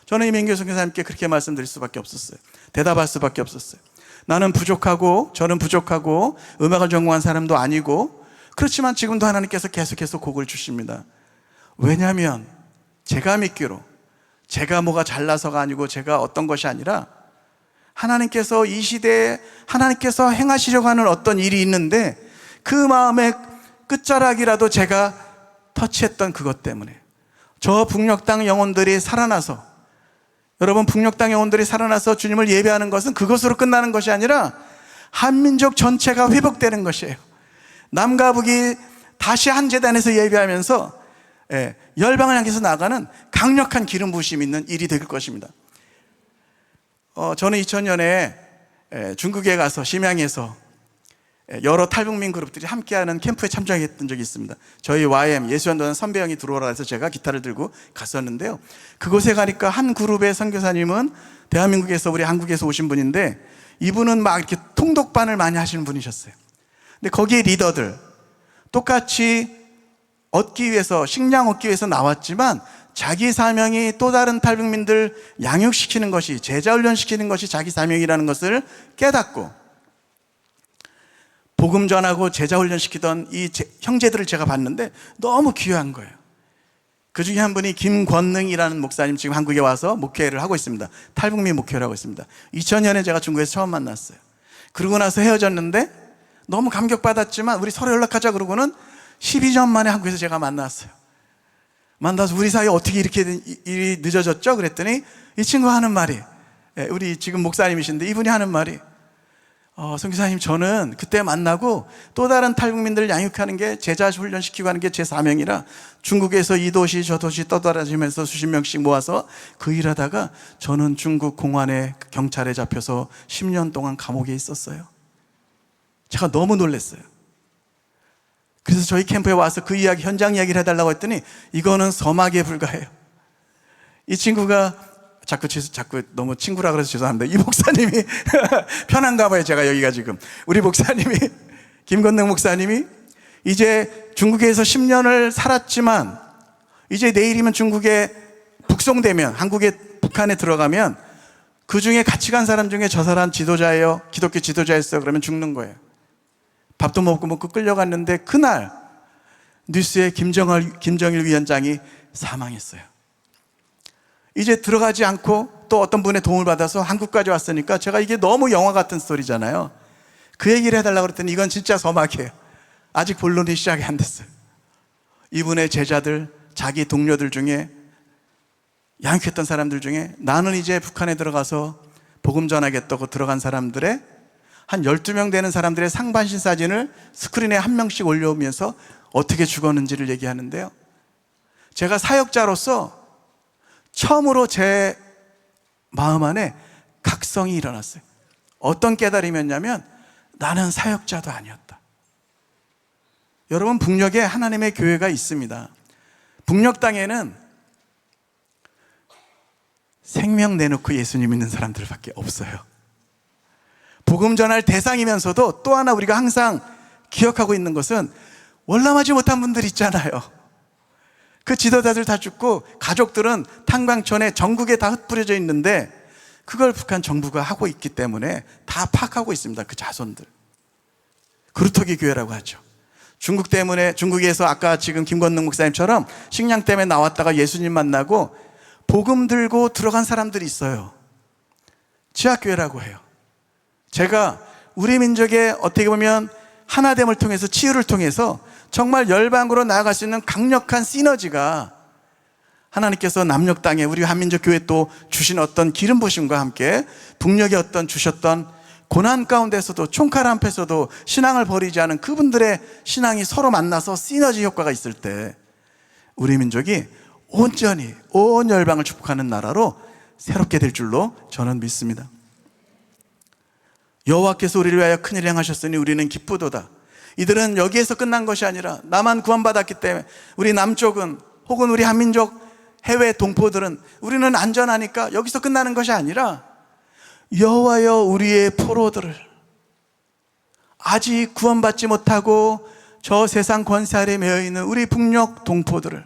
저는 이민교 선교사님께 그렇게 말씀드릴 수밖에 없었어요. 대답할 수밖에 없었어요. 나는 부족하고, 저는 부족하고 음악을 전공한 사람도 아니고, 그렇지만 지금도 하나님께서 계속해서 곡을 주십니다. 왜냐하면 제가 믿기로 제가 뭐가 잘나서가 아니고 제가 어떤 것이 아니라 하나님께서 이 시대에 하나님께서 행하시려고 하는 어떤 일이 있는데 그 마음의 끝자락이라도 제가 터치했던 그것 때문에 저 북녘 영혼들이 살아나서, 여러분 북녘 영혼들이 살아나서 주님을 예배하는 것은 그것으로 끝나는 것이 아니라 한민족 전체가 회복되는 것이에요. 남과 북이 다시 한 재단에서 예배하면서 열방을 향해서 나가는 강력한 기름 부으심이 있는 일이 될 것입니다. 저는 2000년에 중국에 가서 심양에서 여러 탈북민 그룹들이 함께하는 캠프에 참석했던 적이 있습니다. 저희 YM 예수전도단 선배형이 들어오라 해서 제가 기타를 들고 갔었는데요. 그곳에 가니까 한 그룹의 선교사님은 대한민국에서, 우리 한국에서 오신 분인데 이분은 막 이렇게 통독반을 많이 하시는 분이셨어요. 근데 거기에 리더들 똑같이 얻기 위해서, 식량 얻기 위해서 나왔지만 자기 사명이 또 다른 탈북민들 양육시키는 것이, 제자훈련시키는 것이 자기 사명이라는 것을 깨닫고 복음 전하고 제자훈련시키던 이 형제들을 제가 봤는데 너무 귀한 거예요. 그 중에 한 분이 김권능이라는 목사님, 지금 한국에 와서 목회를 하고 있습니다. 탈북민 목회를 하고 있습니다. 2000년에 제가 중국에서 처음 만났어요. 그러고 나서 헤어졌는데 너무 감격받았지만 우리 서로 연락하자 그러고는 12년 만에 한국에서 제가 만났어요. 만나서 우리 사이에 어떻게 이렇게 일이 늦어졌죠? 그랬더니 이 친구가 하는 말이, 우리 지금 목사님이신데 이분이 하는 말이, 선교사님, 저는 그때 만나고 또 다른 탈북민들을 양육하는 게, 제자 훈련시키고 하는 게 제 사명이라 중국에서 이 도시 저 도시 떠돌아다니면서 수십 명씩 모아서 그 일하다가 저는 중국 공안에 경찰에 잡혀서 10년 동안 감옥에 있었어요. 제가 너무 놀랐어요. 그래서 저희 캠프에 와서 그 이야기, 현장 이야기를 해달라고 했더니 이거는 서막에 불과해요. 이 친구가 자꾸 너무 친구라 그래서 죄송합니다. 이 목사님이 편한가 봐요. 제가 여기가 지금 우리 목사님이, 김건능 목사님이 이제 중국에서 10년을 살았지만 이제 내일이면 중국에 북송되면, 한국에, 북한에 들어가면 그 중에 같이 간 사람 중에 저 사람 지도자예요, 기독교 지도자였어요, 그러면 죽는 거예요. 밥도 먹고 끌려갔는데 그날 뉴스에 김정일 위원장이 사망했어요. 이제 들어가지 않고 또 어떤 분의 도움을 받아서 한국까지 왔으니까 제가 이게 너무 영화 같은 스토리잖아요. 그 얘기를 해달라고 그랬더니 이건 진짜 서막이에요. 아직 본론이 시작이 안 됐어요. 이분의 제자들, 자기 동료들 중에, 양육했던 사람들 중에 나는 이제 북한에 들어가서 복음 전하겠다고 들어간 사람들의 한 12명 되는 사람들의 상반신 사진을 스크린에 한 명씩 올려오면서 어떻게 죽었는지를 얘기하는데요. 제가 사역자로서 처음으로 제 마음 안에 각성이 일어났어요. 어떤 깨달음이었냐면 나는 사역자도 아니었다. 여러분, 북녘에 하나님의 교회가 있습니다. 북녘 땅에는 생명 내놓고 예수님 믿는 사람들밖에 없어요. 복음 전할 대상이면서도 또 하나 우리가 항상 기억하고 있는 것은 월남하지 못한 분들 있잖아요. 그 지도자들 다 죽고 가족들은 탄광촌에 전국에 다 흩뿌려져 있는데 그걸 북한 정부가 하고 있기 때문에 다 파악하고 있습니다. 그 자손들. 그루터기 교회라고 하죠. 중국에서 아까 지금 김건능 목사님처럼 식량 때문에 나왔다가 예수님 만나고 복음 들고 들어간 사람들이 있어요. 지하교회라고 해요. 제가 우리 민족의 어떻게 보면 하나됨을 통해서, 치유를 통해서 정말 열방으로 나아갈 수 있는 강력한 시너지가 하나님께서 남녘 땅에 우리 한민족 교회 또 주신 어떤 기름 부심과 함께 북녘에 어떤 주셨던 고난 가운데서도 총칼 앞에서도 신앙을 버리지 않은 그분들의 신앙이 서로 만나서 시너지 효과가 있을 때 우리 민족이 온전히 온 열방을 축복하는 나라로 새롭게 될 줄로 저는 믿습니다. 여호와께서 우리를 위하여 큰일 행하셨으니 우리는 기쁘도다. 이들은 여기에서 끝난 것이 아니라 나만 구원받았기 때문에 우리 남쪽은 혹은 우리 한민족 해외 동포들은 우리는 안전하니까 여기서 끝나는 것이 아니라 여호와여 우리의 포로들을, 아직 구원받지 못하고 저 세상 권세 아래 매여 있는 우리 북녘 동포들을,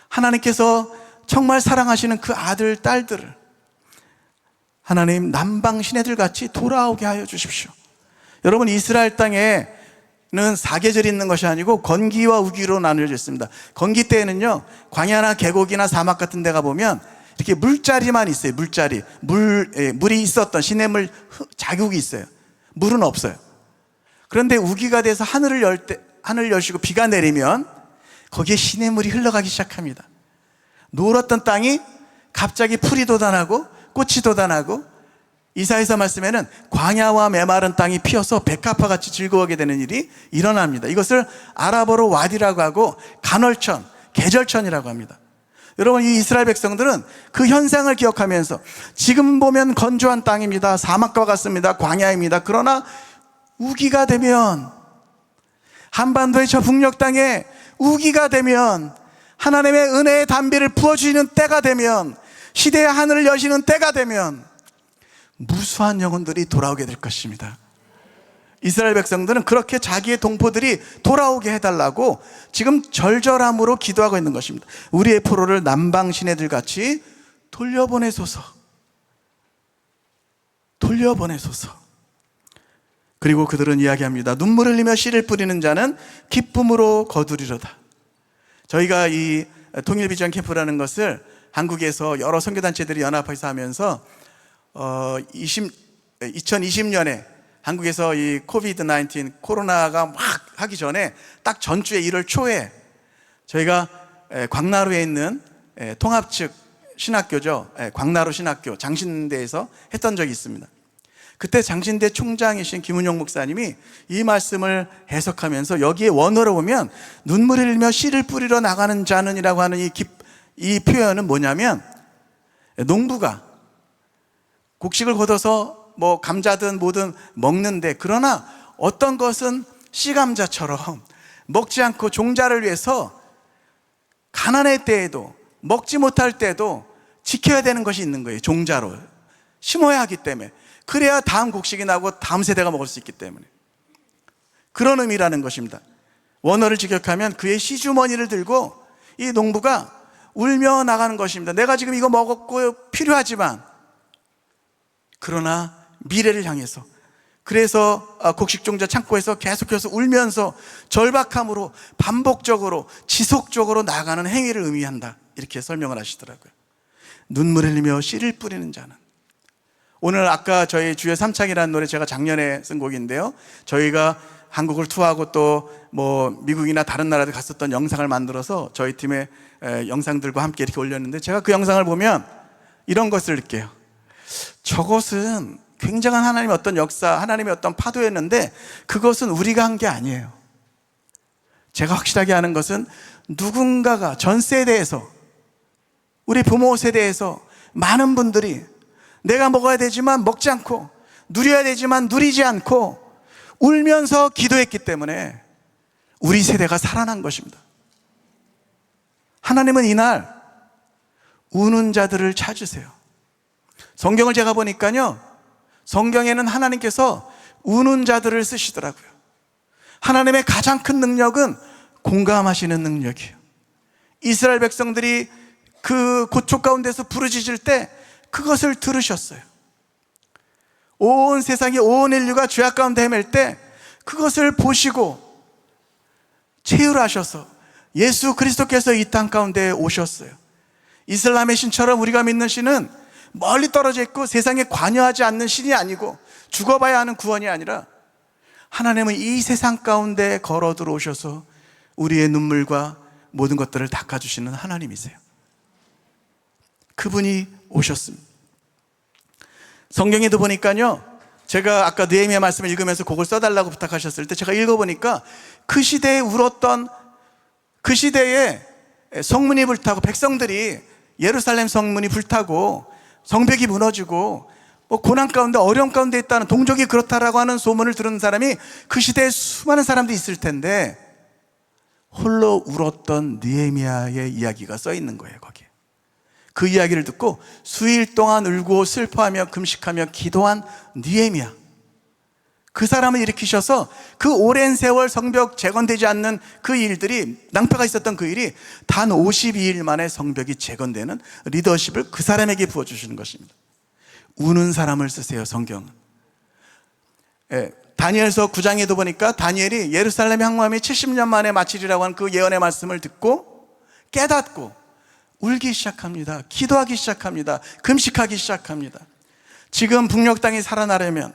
하나님께서 정말 사랑하시는 그 아들, 딸들을 하나님 남방 시내들 같이 돌아오게 하여 주십시오. 여러분, 이스라엘 땅에는 사계절이 있는 것이 아니고 건기와 우기로 나누어져 있습니다. 건기 때에는요, 광야나 계곡이나 사막 같은 데 가보면 이렇게 물자리만 있어요. 물자리. 물이 있었던 시냇물 자국이 있어요. 물은 없어요. 그런데 우기가 돼서 하늘을 여시고 비가 내리면 거기에 시냇물이 흘러가기 시작합니다. 노랗던 땅이 갑자기 풀이 돋아나고 꽃이 돋아나고, 이사야서 말씀에는 광야와 메마른 땅이 피어서 백합화같이 즐거워하게 되는 일이 일어납니다. 이것을 아랍어로 와디라고 하고 간헐천, 계절천이라고 합니다. 여러분, 이 이스라엘 백성들은 그 현상을 기억하면서 지금 보면 건조한 땅입니다. 사막과 같습니다. 광야입니다. 그러나 우기가 되면, 한반도의 저 북녘 땅에 우기가 되면, 하나님의 은혜의 담비를 부어주시는 때가 되면, 시대의 하늘을 여시는 때가 되면 무수한 영혼들이 돌아오게 될 것입니다. 이스라엘 백성들은 그렇게 자기의 동포들이 돌아오게 해달라고 지금 절절함으로 기도하고 있는 것입니다. 우리의 포로를 남방 시내들 같이 돌려보내소서. 돌려보내소서. 그리고 그들은 이야기합니다. 눈물 흘리며 씨를 뿌리는 자는 기쁨으로 거두리로다. 저희가 이 통일비전 캠프라는 것을 한국에서 여러 선교단체들이 연합해서 하면서 2020년에 한국에서 이 코비드-19 코로나가 막 하기 전에 딱 전주에 1월 초에 저희가 광나루에 있는 통합 측 신학교죠. 광나루 신학교 장신대에서 했던 적이 있습니다. 그때 장신대 총장이신 김은용 목사님이 이 말씀을 해석하면서 여기에 원어로 보면 눈물을 흘리며 씨를 뿌리러 나가는 자는이라고 하는 이 표현은 뭐냐면, 농부가 곡식을 걷어서 뭐 감자든 뭐든 먹는데, 그러나 어떤 것은 씨감자처럼 먹지 않고 종자를 위해서 가난할 때에도 먹지 못할 때도 지켜야 되는 것이 있는 거예요. 종자로 심어야 하기 때문에, 그래야 다음 곡식이 나고 다음 세대가 먹을 수 있기 때문에. 그런 의미라는 것입니다. 원어를 직역하면 그의 시주머니를 들고 이 농부가 울며 나가는 것입니다. 내가 지금 이거 먹었고 필요하지만 그러나 미래를 향해서, 그래서 곡식종자 창고에서 계속해서 울면서 절박함으로 반복적으로 지속적으로 나아가는 행위를 의미한다, 이렇게 설명을 하시더라고요. 눈물 흘리며 씨를 뿌리는 자는, 오늘 아까 저희 주의 3창이라는 노래 제가 작년에 쓴 곡인데요, 저희가 한국을 투어하고 또 뭐 미국이나 다른 나라들 갔었던 영상을 만들어서 저희 팀의 영상들과 함께 이렇게 올렸는데, 제가 그 영상을 보면 이런 것을 느껴요. 저것은 굉장한 하나님의 어떤 역사, 하나님의 어떤 파도였는데 그것은 우리가 한 게 아니에요. 제가 확실하게 아는 것은 누군가가 전 세대에서, 우리 부모 세대에서 많은 분들이 내가 먹어야 되지만 먹지 않고, 누려야 되지만 누리지 않고 울면서 기도했기 때문에 우리 세대가 살아난 것입니다. 하나님은 이날 우는 자들을 찾으세요. 성경을 제가 보니까요, 성경에는 하나님께서 우는 자들을 쓰시더라고요. 하나님의 가장 큰 능력은 공감하시는 능력이에요. 이스라엘 백성들이 그 고초 가운데서 부르짖을 때 그것을 들으셨어요. 온 세상이, 온 인류가 죄악 가운데 헤맬 때 그것을 보시고 체휼하셔서 예수 그리스도께서 이 땅 가운데 오셨어요. 이슬람의 신처럼 우리가 믿는 신은 멀리 떨어져 있고 세상에 관여하지 않는 신이 아니고 죽어봐야 하는 구원이 아니라, 하나님은 이 세상 가운데 걸어 들어오셔서 우리의 눈물과 모든 것들을 닦아주시는 하나님이세요. 그분이 오셨습니다. 성경에도 보니까요, 제가 아까 느헤미야 말씀을 읽으면서 곡을 써달라고 부탁하셨을 때 제가 읽어보니까 그 시대에 울었던, 그 시대에 성문이 불타고 백성들이, 예루살렘 성문이 불타고 성벽이 무너지고 뭐 고난 가운데 어려움 가운데 있다는, 동족이 그렇다라고 하는 소문을 들은 사람이 그 시대에 수많은 사람들이 있을 텐데 홀로 울었던 느헤미야의 이야기가 써 있는 거예요, 거기에. 그 이야기를 듣고 수일 동안 울고 슬퍼하며 금식하며 기도한 느헤미야, 그 사람을 일으키셔서 그 오랜 세월 성벽 재건되지 않는 그 일들이, 낭패가 있었던 그 일이 단 52일 만에 성벽이 재건되는 리더십을 그 사람에게 부어주시는 것입니다. 우는 사람을 쓰세요, 성경은. 다니엘서 9장에도 보니까 다니엘이 예루살렘 향람이 70년 만에 마치리라고 하는 그 예언의 말씀을 듣고 깨닫고 울기 시작합니다. 기도하기 시작합니다. 금식하기 시작합니다. 지금 북녘 땅이 살아나려면,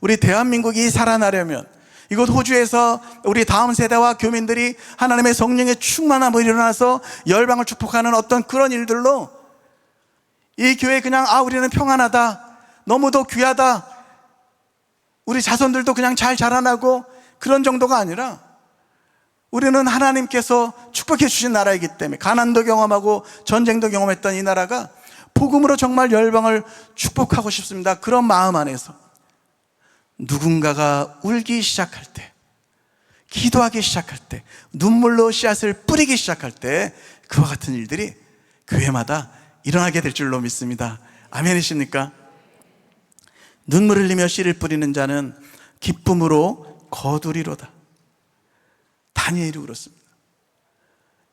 우리 대한민국이 살아나려면, 이곳 호주에서 우리 다음 세대와 교민들이 하나님의 성령의 충만함을 일어나서 열방을 축복하는 어떤 그런 일들로 이 교회 그냥 우리는 평안하다, 너무도 귀하다, 우리 자손들도 그냥 잘 자라나고 그런 정도가 아니라, 우리는 하나님께서 축복해 주신 나라이기 때문에, 가난도 경험하고 전쟁도 경험했던 이 나라가 복음으로 정말 열방을 축복하고 싶습니다. 그런 마음 안에서 누군가가 울기 시작할 때, 기도하기 시작할 때, 눈물로 씨앗을 뿌리기 시작할 때 그와 같은 일들이 교회마다 일어나게 될 줄로 믿습니다. 아멘이십니까? 눈물 흘리며 씨를 뿌리는 자는 기쁨으로 거두리로다. 다니엘이 울었습니다.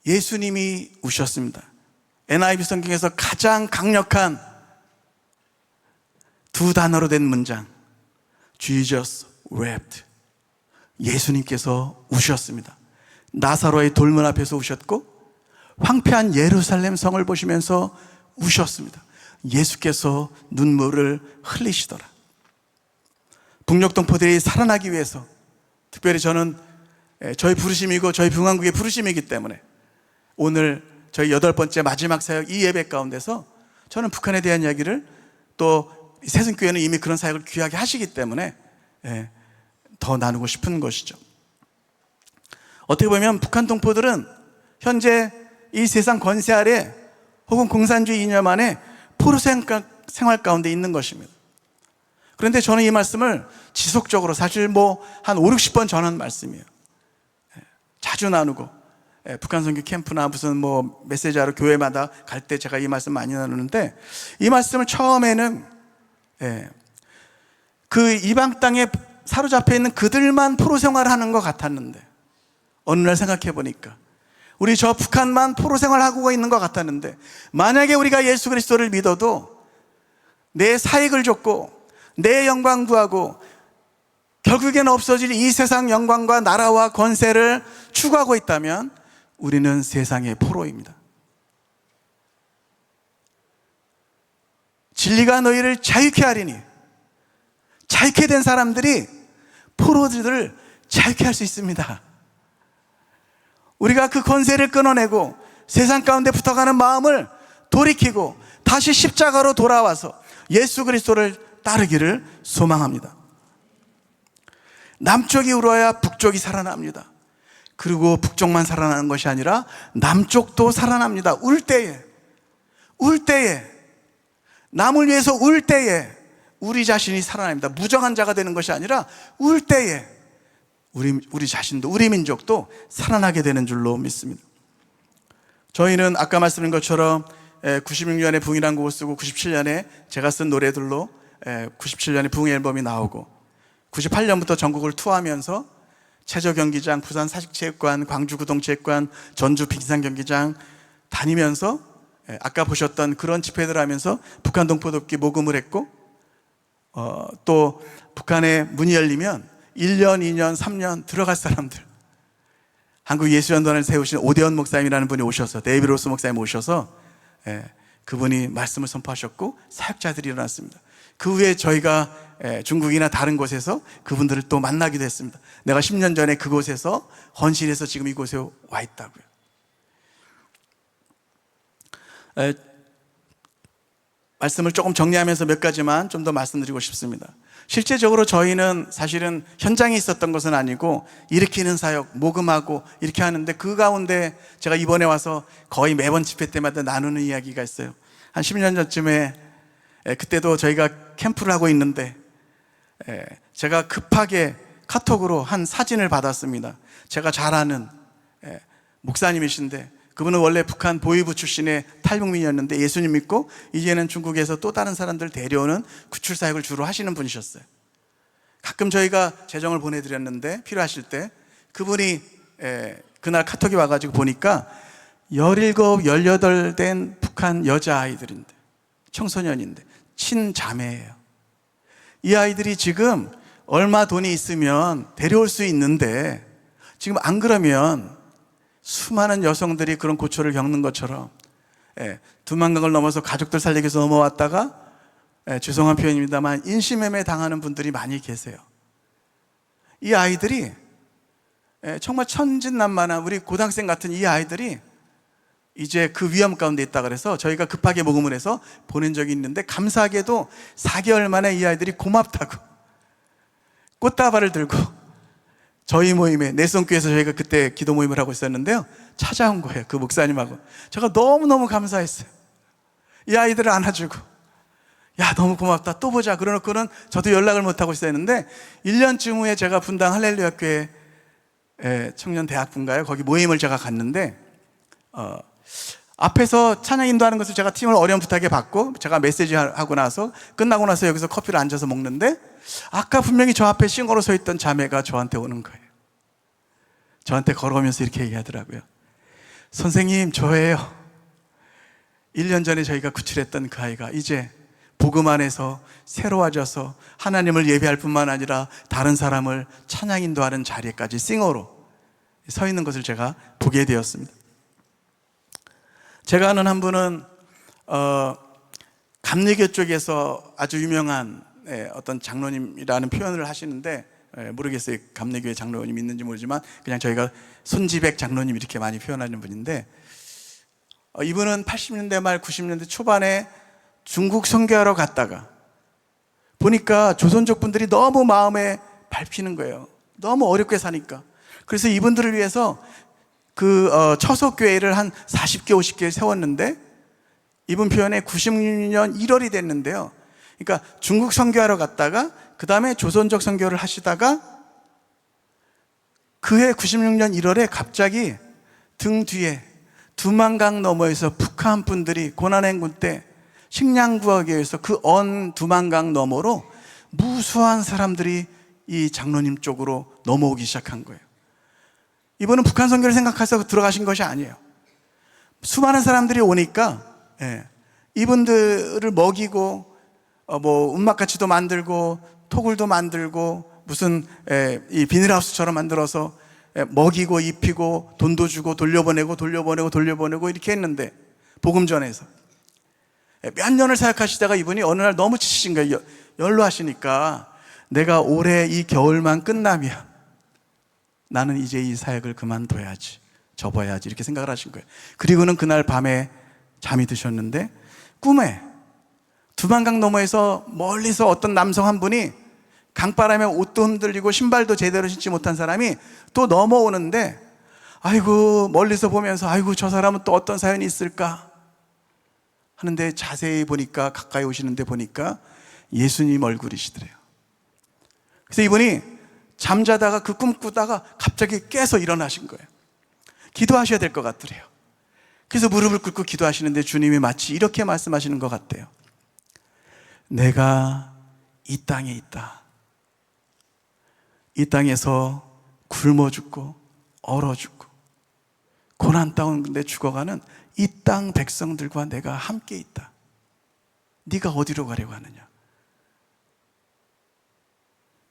예수님이 우셨습니다. NIV 성경에서 가장 강력한 두 단어로 된 문장, Jesus wept. 예수님께서 우셨습니다. 나사로의 돌문 앞에서 우셨고, 황폐한 예루살렘 성을 보시면서 우셨습니다. 예수께서 눈물을 흘리시더라. 북녘 동포들이 살아나기 위해서, 특별히 저는 저희 부르심이고 저희 평안국의 부르심이기 때문에 오늘 저희 8번째 마지막 사역 이 예배 가운데서 저는 북한에 대한 이야기를, 또 새순교회는 이미 그런 사역을 귀하게 하시기 때문에 더 나누고 싶은 것이죠. 어떻게 보면 북한 동포들은 현재 이 세상 권세 아래 혹은 공산주의 이념 안에 포로 생활 가운데 있는 것입니다. 그런데 저는 이 말씀을 지속적으로, 사실 한 5, 60번 전한 말씀이에요. 자주 나누고, 북한 선교 캠프나 무슨 메시지하러 교회마다 갈 때 제가 이 말씀 많이 나누는데, 이 말씀을 처음에는 그 이방 땅에 사로잡혀 있는 그들만 포로 생활을 하는 것 같았는데, 어느 날 생각해 보니까 우리 저 북한만 포로 생활하고 있는 것 같았는데, 만약에 우리가 예수 그리스도를 믿어도 내 사익을 줬고 내 영광 구하고 결국엔 없어질 이 세상 영광과 나라와 권세를 추구하고 있다면 우리는 세상의 포로입니다. 진리가 너희를 자유케 하리니, 자유케 된 사람들이 포로들을 자유케 할 수 있습니다. 우리가 그 권세를 끊어내고 세상 가운데 붙어가는 마음을 돌이키고 다시 십자가로 돌아와서 예수 그리스도를 따르기를 소망합니다. 남쪽이 울어야 북쪽이 살아납니다. 그리고 북쪽만 살아나는 것이 아니라 남쪽도 살아납니다. 울 때에 남을 위해서 울 때에 우리 자신이 살아납니다. 무정한 자가 되는 것이 아니라 울 때에 우리 자신도, 우리 민족도 살아나게 되는 줄로 믿습니다. 저희는 아까 말씀드린 것처럼 96년에 부흥이라는 곡을 쓰고 97년에 제가 쓴 노래들로 97년에 부흥 앨범이 나오고 98년부터 전국을 투어하면서 체조 경기장, 부산 사직체육관, 광주 구동체육관, 전주 빙상 경기장 다니면서 아까 보셨던 그런 집회들 하면서 북한 동포돕기 모금을 했고 또 북한에 문이 열리면 1년, 2년, 3년 들어갈 사람들, 한국 예수연단을 세우신 오대원 목사님이라는 분이 오셔서, 데이비드 로스 목사님 오셔서 그분이 말씀을 선포하셨고 사역자들이 일어났습니다. 그 후에 저희가 중국이나 다른 곳에서 그분들을 또 만나기도 했습니다. 내가 10년 전에 그곳에서 헌신해서 지금 이곳에 와 있다고요. 말씀을 조금 정리하면서 몇 가지만 좀 더 말씀드리고 싶습니다. 실제적으로 저희는 사실은 현장에 있었던 것은 아니고 일으키는 사역, 모금하고 이렇게 하는데 그 가운데 제가 이번에 와서 거의 매번 집회 때마다 나누는 이야기가 있어요. 한 10년 전쯤에 그때도 저희가 캠프를 하고 있는데 제가 급하게 카톡으로 한 사진을 받았습니다. 제가 잘 아는 목사님이신데 그분은 원래 북한 보위부 출신의 탈북민이었는데 예수님 믿고 이제는 중국에서 또 다른 사람들 데려오는 구출사역을 주로 하시는 분이셨어요. 가끔 저희가 재정을 보내드렸는데 필요하실 때 그분이 그날 카톡이 와가지고 보니까 17, 18 된 북한 여자아이들인데, 청소년인데 친자매예요. 이 아이들이 지금 얼마 돈이 있으면 데려올 수 있는데 지금 안 그러면 수많은 여성들이 그런 고초를 겪는 것처럼 두만강을 넘어서 가족들 살리기 위해서 넘어왔다가 죄송한 표현입니다만 인신매매 당하는 분들이 많이 계세요. 이 아이들이 정말 천진난만한 우리 고등학생 같은 이 아이들이 이제 그 위험 가운데 있다 그래서 저희가 급하게 모금을 해서 보낸 적이 있는데 감사하게도 4개월 만에 이 아이들이 고맙다고 꽃다발을 들고 저희 모임에 내성교회에서 저희가 그때 기도 모임을 하고 있었는데요, 찾아온 거예요. 그 목사님하고. 제가 너무너무 감사했어요. 이 아이들을 안아주고 야 너무 고맙다 또 보자 그러놓고는 저도 연락을 못하고 있었는데 1년쯤 후에 제가 분당 할렐루야교회 청년대학부인가요? 거기 모임을 제가 갔는데 앞에서 찬양 인도하는 것을 제가 팀을 어렴풋하게 받고 제가 메시지 하고 나서 끝나고 나서 여기서 커피를 앉아서 먹는데 아까 분명히 저 앞에 싱어로 서 있던 자매가 저한테 오는 거예요. 저한테 걸어오면서 이렇게 얘기하더라고요. 선생님 저예요. 1년 전에 저희가 구출했던 그 아이가 이제 복음 안에서 새로워져서 하나님을 예배할 뿐만 아니라 다른 사람을 찬양 인도하는 자리에까지 싱어로 서 있는 것을 제가 보게 되었습니다. 제가 아는 한 분은 감리교 쪽에서 아주 유명한 어떤 장로님이라는 표현을 하시는데 모르겠어요. 감리교회 장로님 있는지 모르지만 그냥 저희가 손지백 장로님 이렇게 많이 표현하는 분인데 이분은 80년대 말 90년대 초반에 중국 선교하러 갔다가 보니까 조선족 분들이 너무 마음에 밟히는 거예요. 너무 어렵게 사니까. 그래서 이분들을 위해서 그 처소교회를 한 40개 50개 세웠는데 이분 표현에 96년 1월이 됐는데요. 그러니까 중국 선교하러 갔다가 그 다음에 조선족 선교를 하시다가 그해 96년 1월에 갑자기 등 뒤에 두만강 너머에서 북한 분들이 고난행군 때 식량 구하기 위해서 그 언 두만강 너머로 무수한 사람들이 이 장로님 쪽으로 넘어오기 시작한 거예요. 이분은 북한 선교를 생각해서 들어가신 것이 아니에요. 수많은 사람들이 오니까 이분들을 먹이고 뭐 움막가치도 만들고 토굴도 만들고 무슨 이 비닐하우스처럼 만들어서 먹이고 입히고 돈도 주고 돌려보내고 이렇게 했는데, 복음 전에서 몇 년을 사역하시다가 이분이 어느 날 너무 지치신 거예요. 연로하시니까 내가 올해 이 겨울만 끝나면 나는 이제 이 사역을 그만둬야지, 접어야지, 이렇게 생각을 하신 거예요. 그리고는 그날 밤에 잠이 드셨는데 꿈에 두만강 너머에서 멀리서 어떤 남성 한 분이 강바람에 옷도 흔들리고 신발도 제대로 신지 못한 사람이 또 넘어오는데, 아이고 멀리서 보면서 아이고 저 사람은 또 어떤 사연이 있을까 하는데, 자세히 보니까, 가까이 오시는데 보니까 예수님 얼굴이시더래요. 그래서 이분이 잠자다가 그 꿈 꾸다가 갑자기 깨서 일어나신 거예요. 기도하셔야 될 것 같더래요. 그래서 무릎을 꿇고 기도하시는데 주님이 마치 이렇게 말씀하시는 것 같대요. 내가 이 땅에 있다. 이 땅에서 굶어 죽고 얼어 죽고 고난 가운데 죽어가는 이 땅 백성들과 내가 함께 있다. 네가 어디로 가려고 하느냐?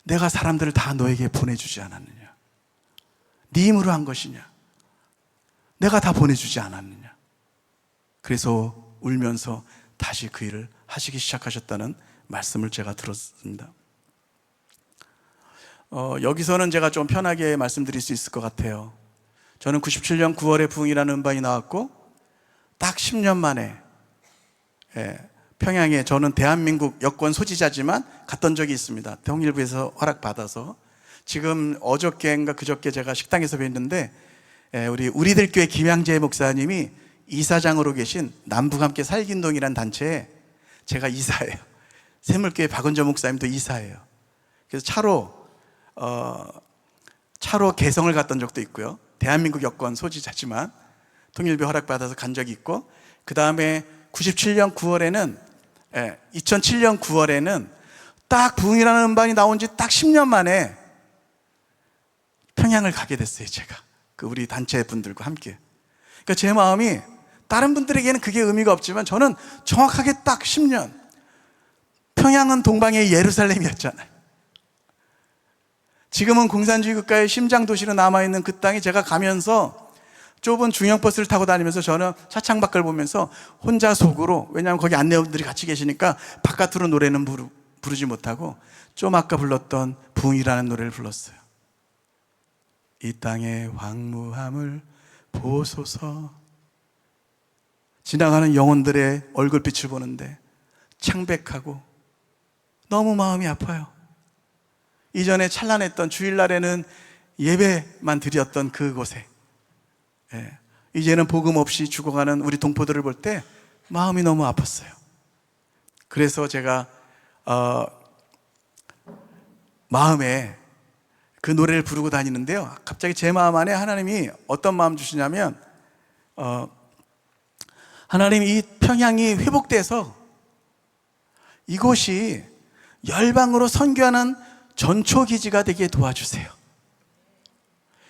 내가 사람들을 다 너에게 보내주지 않았느냐? 네 힘으로 한 것이냐? 내가 다 보내주지 않았느냐? 그래서 울면서 다시 그 일을 하시기 시작하셨다는 말씀을 제가 들었습니다. 여기서는 제가 좀 편하게 말씀드릴 수 있을 것 같아요. 저는 97년 9월에 부흥이라는 음반이 나왔고 딱 10년 만에 평양에, 저는 대한민국 여권 소지자지만 갔던 적이 있습니다. 통일부에서 허락받아서. 지금 어저께인가 그저께 제가 식당에서 뵀는데 우리들 교회 김양재 목사님이 이사장으로 계신 남북 함께 살기운동이라는 단체에 제가 이사예요. 샘물교회 박은정 목사님도 이사예요. 그래서 차로 개성을 갔던 적도 있고요. 대한민국 여권 소지자지만 통일부 허락받아서 간 적이 있고, 그 다음에 97년 9월에는 2007년 9월에는 딱 부흥이라는 음반이 나온 지 딱 10년 만에 평양을 가게 됐어요. 제가 그 우리 단체 분들과 함께. 그러니까 제 마음이, 다른 분들에게는 그게 의미가 없지만 저는 정확하게 딱 10년, 평양은 동방의 예루살렘이었잖아요. 지금은 공산주의 국가의 심장 도시로 남아있는 그 땅에 제가 가면서 좁은 중형버스를 타고 다니면서 저는 차창 밖을 보면서 혼자 속으로, 왜냐하면 거기 안내원들이 같이 계시니까 바깥으로 노래는 부르지 못하고 좀 아까 불렀던 부흥이라는 노래를 불렀어요. 이 땅의 황무함을 보소서. 지나가는 영혼들의 얼굴빛을 보는데 창백하고 너무 마음이 아파요. 이전에 찬란했던 주일날에는 예배만 드렸던 그곳에 이제는 복음 없이 죽어가는 우리 동포들을 볼 때 마음이 너무 아팠어요. 그래서 제가 마음에 그 노래를 부르고 다니는데요, 갑자기 제 마음 안에 하나님이 어떤 마음 주시냐면, 하나님이 이 평양이 회복돼서 이곳이 열방으로 선교하는 전초기지가 되게 도와주세요.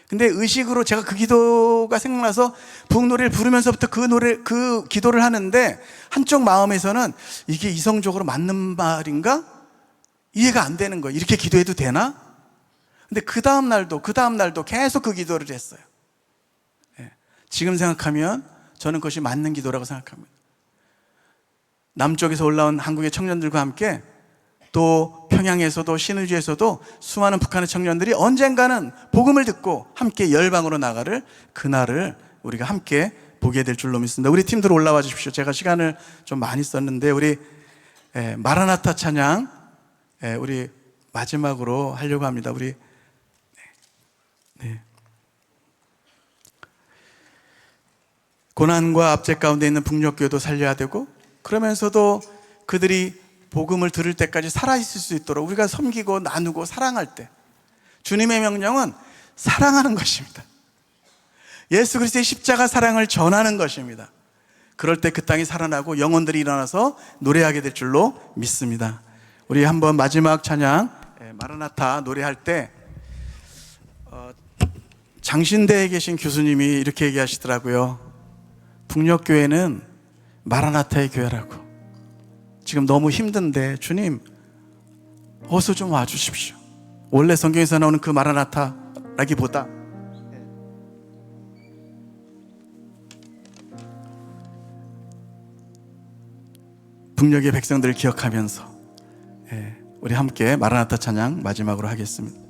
근데 의식으로 제가 그 기도가 생각나서 부흥 노래를 부르면서부터 그 기도를 하는데, 한쪽 마음에서는 이게 이성적으로 맞는 말인가? 이해가 안 되는 거예요. 이렇게 기도해도 되나? 근데 그 다음 날도 계속 그 기도를 했어요. 지금 생각하면 저는 그것이 맞는 기도라고 생각합니다. 남쪽에서 올라온 한국의 청년들과 함께, 또 평양에서도 신의주에서도 수많은 북한의 청년들이 언젠가는 복음을 듣고 함께 열방으로 나가를 그날을 우리가 함께 보게 될 줄로 믿습니다. 우리 팀들 올라와 주십시오. 제가 시간을 좀 많이 썼는데 우리 마라나타 찬양 우리 마지막으로 하려고 합니다. 우리 고난과 압제 가운데 있는 북녘교회도 살려야 되고, 그러면서도 그들이 복음을 들을 때까지 살아있을 수 있도록 우리가 섬기고 나누고 사랑할 때, 주님의 명령은 사랑하는 것입니다. 예수 그리스도의 십자가 사랑을 전하는 것입니다. 그럴 때 그 땅이 살아나고 영혼들이 일어나서 노래하게 될 줄로 믿습니다. 우리 한번 마지막 찬양 마라나타 노래할 때 장신대에 계신 교수님이 이렇게 얘기하시더라고요. 북녘교회는 마라나타의 교회라고. 지금 너무 힘든데 주님 어서 좀 와주십시오. 원래 성경에서 나오는 그 마라나타라기보다 북녘의 백성들을 기억하면서 우리 함께 마라나타 찬양 마지막으로 하겠습니다.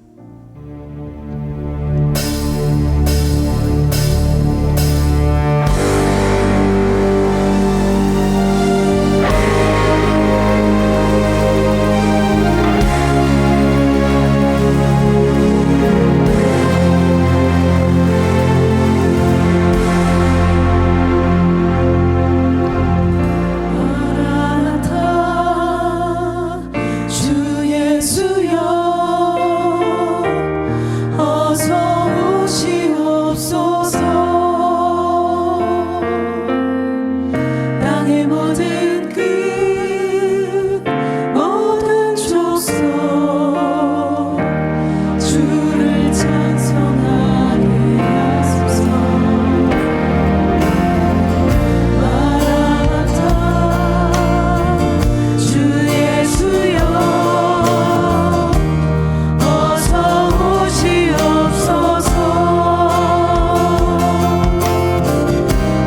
주 예수여 어서 오시옵소서. 땅의 모든 끝 모든 족속 주를 찬송하게 하소서. 마라나타 주 예수여 어서 오시옵소서.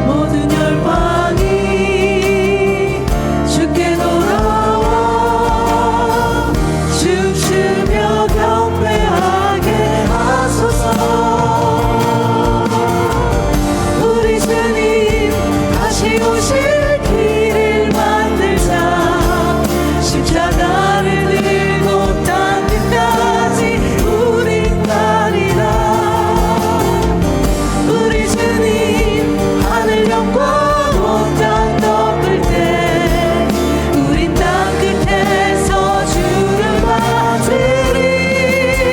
모든 열방이 주께 돌아와 춤추며 경배하게 하소서. 우리 주님 다시 오실 길을 만들자. 십자가를 들고 땅 끝까지 우린 가리라. 우리 주님 하늘 영광 온 땅 덮을 때 우린 땅 끝에서 주를 받으리.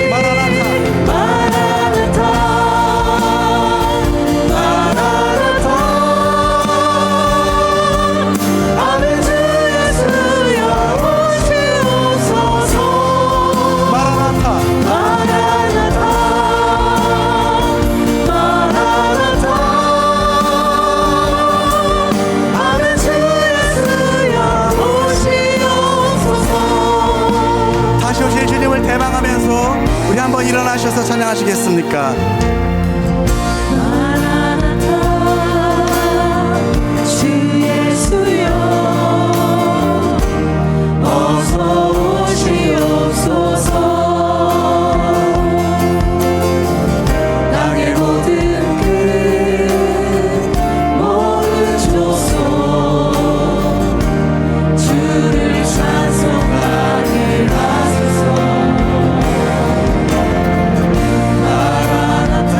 마라나타 마라나타 마라나타. 아멘. 주 예수여 오시옵소서. 마라나타 마라나타 마라나타. 아멘. 주 예수여 오시옵소서. 다시 오실 주님을 대망하면서 우리 한번 일어나셔서 찬양하시겠습니까? 마라나타 주 예수여 어서 오시옵소서. 땅의 모든 끝 모든 족속 주를 찬송하게 하소서. 마라나타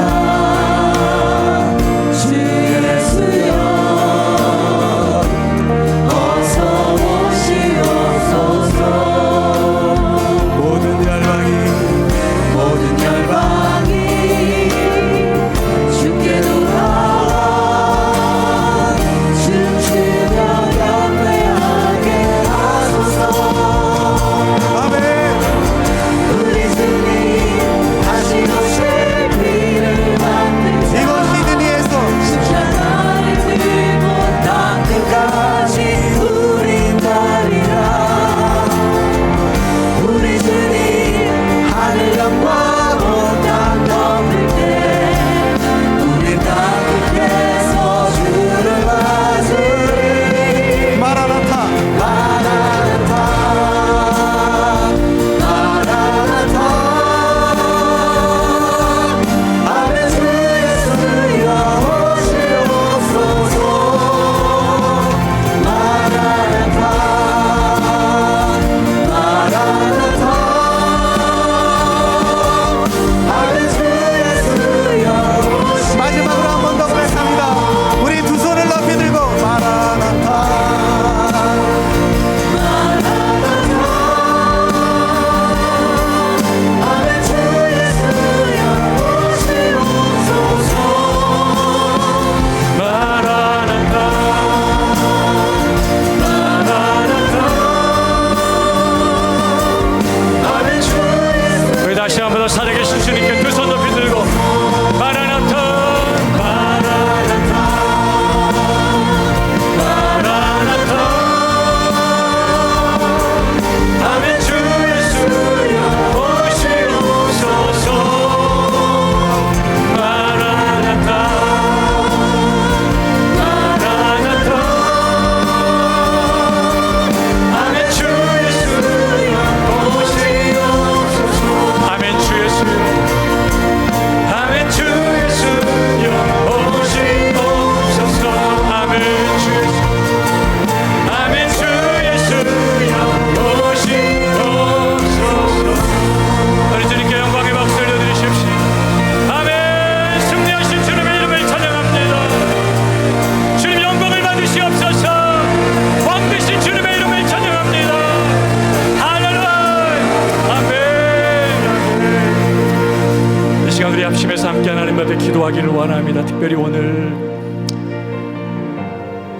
기도하기를 원합니다. 특별히 오늘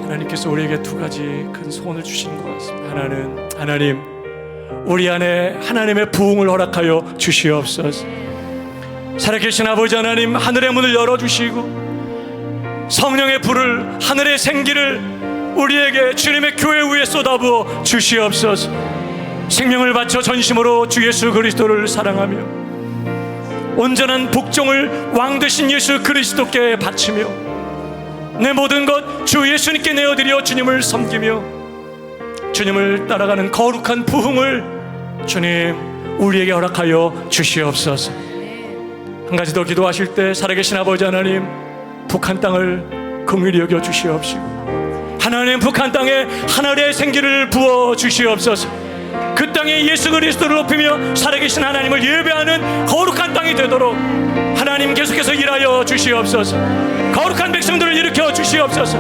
하나님께서 우리에게 두 가지 큰 소원을 주시는 것 같습니다. 하나는 하나님, 우리 안에 하나님의 부흥을 허락하여 주시옵소서. 살아계신 아버지 하나님, 하늘의 문을 열어주시고 성령의 불을, 하늘의 생기를 우리에게 주님의 교회 위에 쏟아부어 주시옵소서. 생명을 바쳐 전심으로 주 예수 그리스도를 사랑하며 온전한 복종을 왕 되신 예수 그리스도께 바치며 내 모든 것 주 예수님께 내어드려 주님을 섬기며 주님을 따라가는 거룩한 부흥을 주님 우리에게 허락하여 주시옵소서. 한 가지 더 기도하실 때 살아계신 아버지 하나님, 북한 땅을 긍휼히 여겨 주시옵시고 하나님, 북한 땅에 하늘의 생기를 부어 주시옵소서. 그 땅에 예수 그리스도를 높이며 살아계신 하나님을 예배하는 거룩한 땅이 되도록 하나님 계속해서 일하여 주시옵소서. 거룩한 백성들을 일으켜 주시옵소서.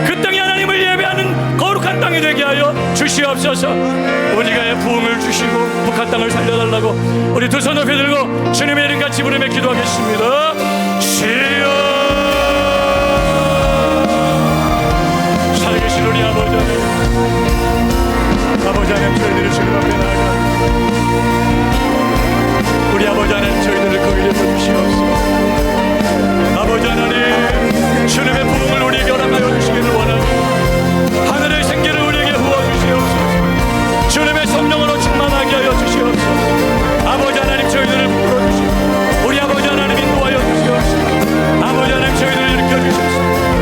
그 땅에 하나님을 예배하는 거룩한 땅이 되게 하여 주시옵소서. 우리가 부흥을 주시고 북한 땅을 살려달라고 우리 두 손 높이 들고 주님의 이름 같이 부르며 기도하겠습니다. 주여, 살아계신 우리 아버지 하나님, 아버지 하나님, 저희들이 주님 앞에 나아가 우리 아버지 하나님, 저희들을 긍휼히 여겨주시옵소서. 아버지 하나님, 주님의 부흥을 우리에게 허락하여 주시기를 원합니다. 하늘의 생기를 우리에게 부어주시옵소서. 주님의 성령으로 충만하게 하여 주시옵소서. 아버지 하나님, 저희들을 불러주시고 우리 아버지 하나님 인도하여 주시옵소서. 아버지 하나님, 저희들을 일으켜주셔서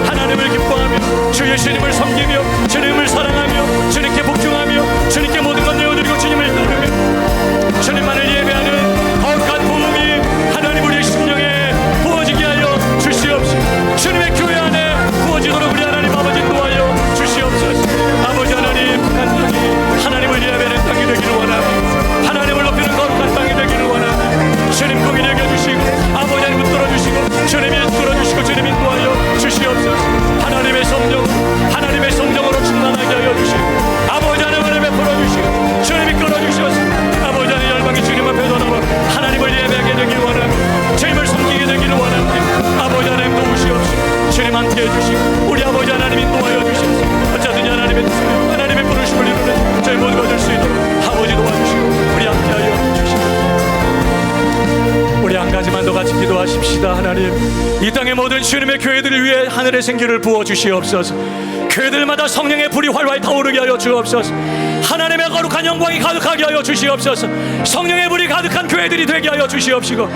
하나님을 기뻐하며 주 예수님을 섬기며 주님을 사랑하며 주님께 복종하며 주님께 모든 것 내어드리고 주님을 따르며 주님만을 예배하는 거룩한 부흥이 하나님 우리의 심령에 부어지게 하여 주시옵소서. 주님의 교회 안에 부어지도록 우리 하나님 아버지 인도하여 주시옵소서. 아버지 하나님, 북한 땅이 하나님을 예배하는 땅이 되기를 원합니다. 하나님을 높이는 거룩한 땅이 되기를 원합니다. 주님 긍휼히 여겨주시고 아버지 하나님 붙들어주시고 주님이 이끌어주시고 주님 인도하여 주시옵소서. 하나님의 성령, 하나님의 성령으로 충만하게 하여 주시고 아버지 하나님을 베풀어주시고 주님이 끌어주셔서 아버지 하나님 열방이 주님 앞에 돌아와 하나님을 예배하게 되기를 원합니다. 주님을 섬기게 되기를 원합니다. 아버지 하나님 도우시옵시고 주님 함께 해주시고 우리 아버지 하나님 인도하여 주시옵소서. 어쩌든지 하나님의 뜻을, 하나님의 부르심을 이루는 저희 모두가 될 수 있도록 아버지 도와주시고 우리 함께 하여 주시옵소서. 우리 한 가지만 더 같이 기도하십시다. 하나님, 이 땅의 모든 주님의 교회들을 위해 하늘의 생기를 부어 주시옵소서. 교회들마다 성령의 불이 활활 타오르게 하여 주옵소서. 하나님의 거룩한 영광이 가득하게 하여 주시옵소서. 성령의 불이 가득한 교회들이 되게 하여 주시옵시고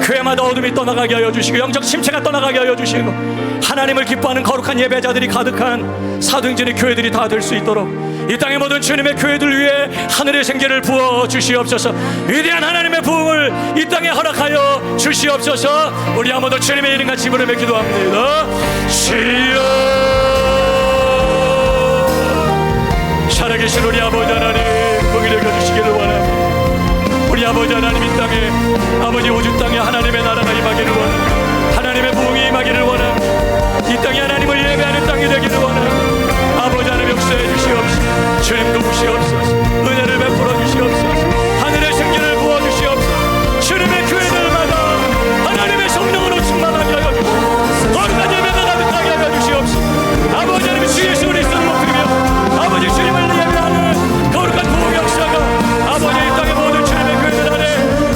교회마다 어둠이 떠나가게 하여 주시고 영적 침체가 떠나가게 하여 주시고 하나님을 기뻐하는 거룩한 예배자들이 가득한 사도행전의 교회들이 다 될 수 있도록 이 땅의 모든 주님의 교회들 위해 하늘의 생기를 부어 주시옵소서. 위대한 하나님의 부흥을 이 땅에 허락하여 주시옵소서. 우리 아무도 주님의 이름 같이 부르며 기도합니다. 주여, 살아계신 우리 아버지 하나님, 긍휼히 여겨주시기를 원합니다. 우리 아버지 하나님, 이 땅에 아버지 우주 땅에 하나님의 나라가 임하기를 원합니다. 하나님의 부흥이 임하기를 원합니다. 이 땅이 하나님을 예배하는 땅이 되기를 원합니다. 아버지 하나님 역사해 주시옵소서. 주님 도우시옵소서. 은혜를 베풀어 주시옵소서. 하늘의 생기를 부어 주시옵소서. 주님의 교회들마다 하나님의 성령으로 충만하게 하여 주시옵소서. 거룩한 예배가 가득하게 하여 주시옵소서. 아버지 하나님, 주 예수 그리스도를 높이며 아버지 주님을 예배하는 거룩한 부흥 역사가 아버지 이 땅의 모든 주님의 교회들 안에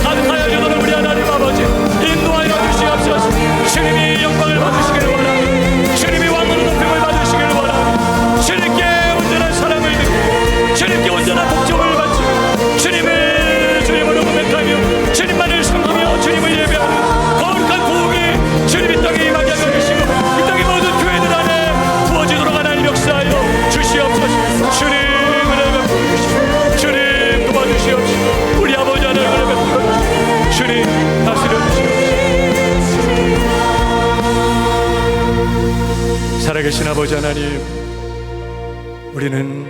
가득하여 주도록 우리 하나님 아버지 인도하여 주시옵소서. 주님이 영광을 받으시기를 원합니다. 주님이 왕으로 높임을 받으시기를 원합니다. 주님께 온전한 사랑을 드리고 주님께 온전한 복종을 바치고 주님을 주님으로 고백하며 주님만을 섬기며 주님을 예배하는 거룩한 부흥이 주님 이 땅에 임하게 하여 주시고 이 땅의 모든 교회들 안에 부어지도록 하나님 역사하여 주시옵소서. 주님 은혜 베풀어 주시고 주님 도와주시옵소서. 우리 아버지 하나님 은혜 베풀어 주시고 주님 다스려 주시옵소서. 살아계신 아버지 하나님, 우리는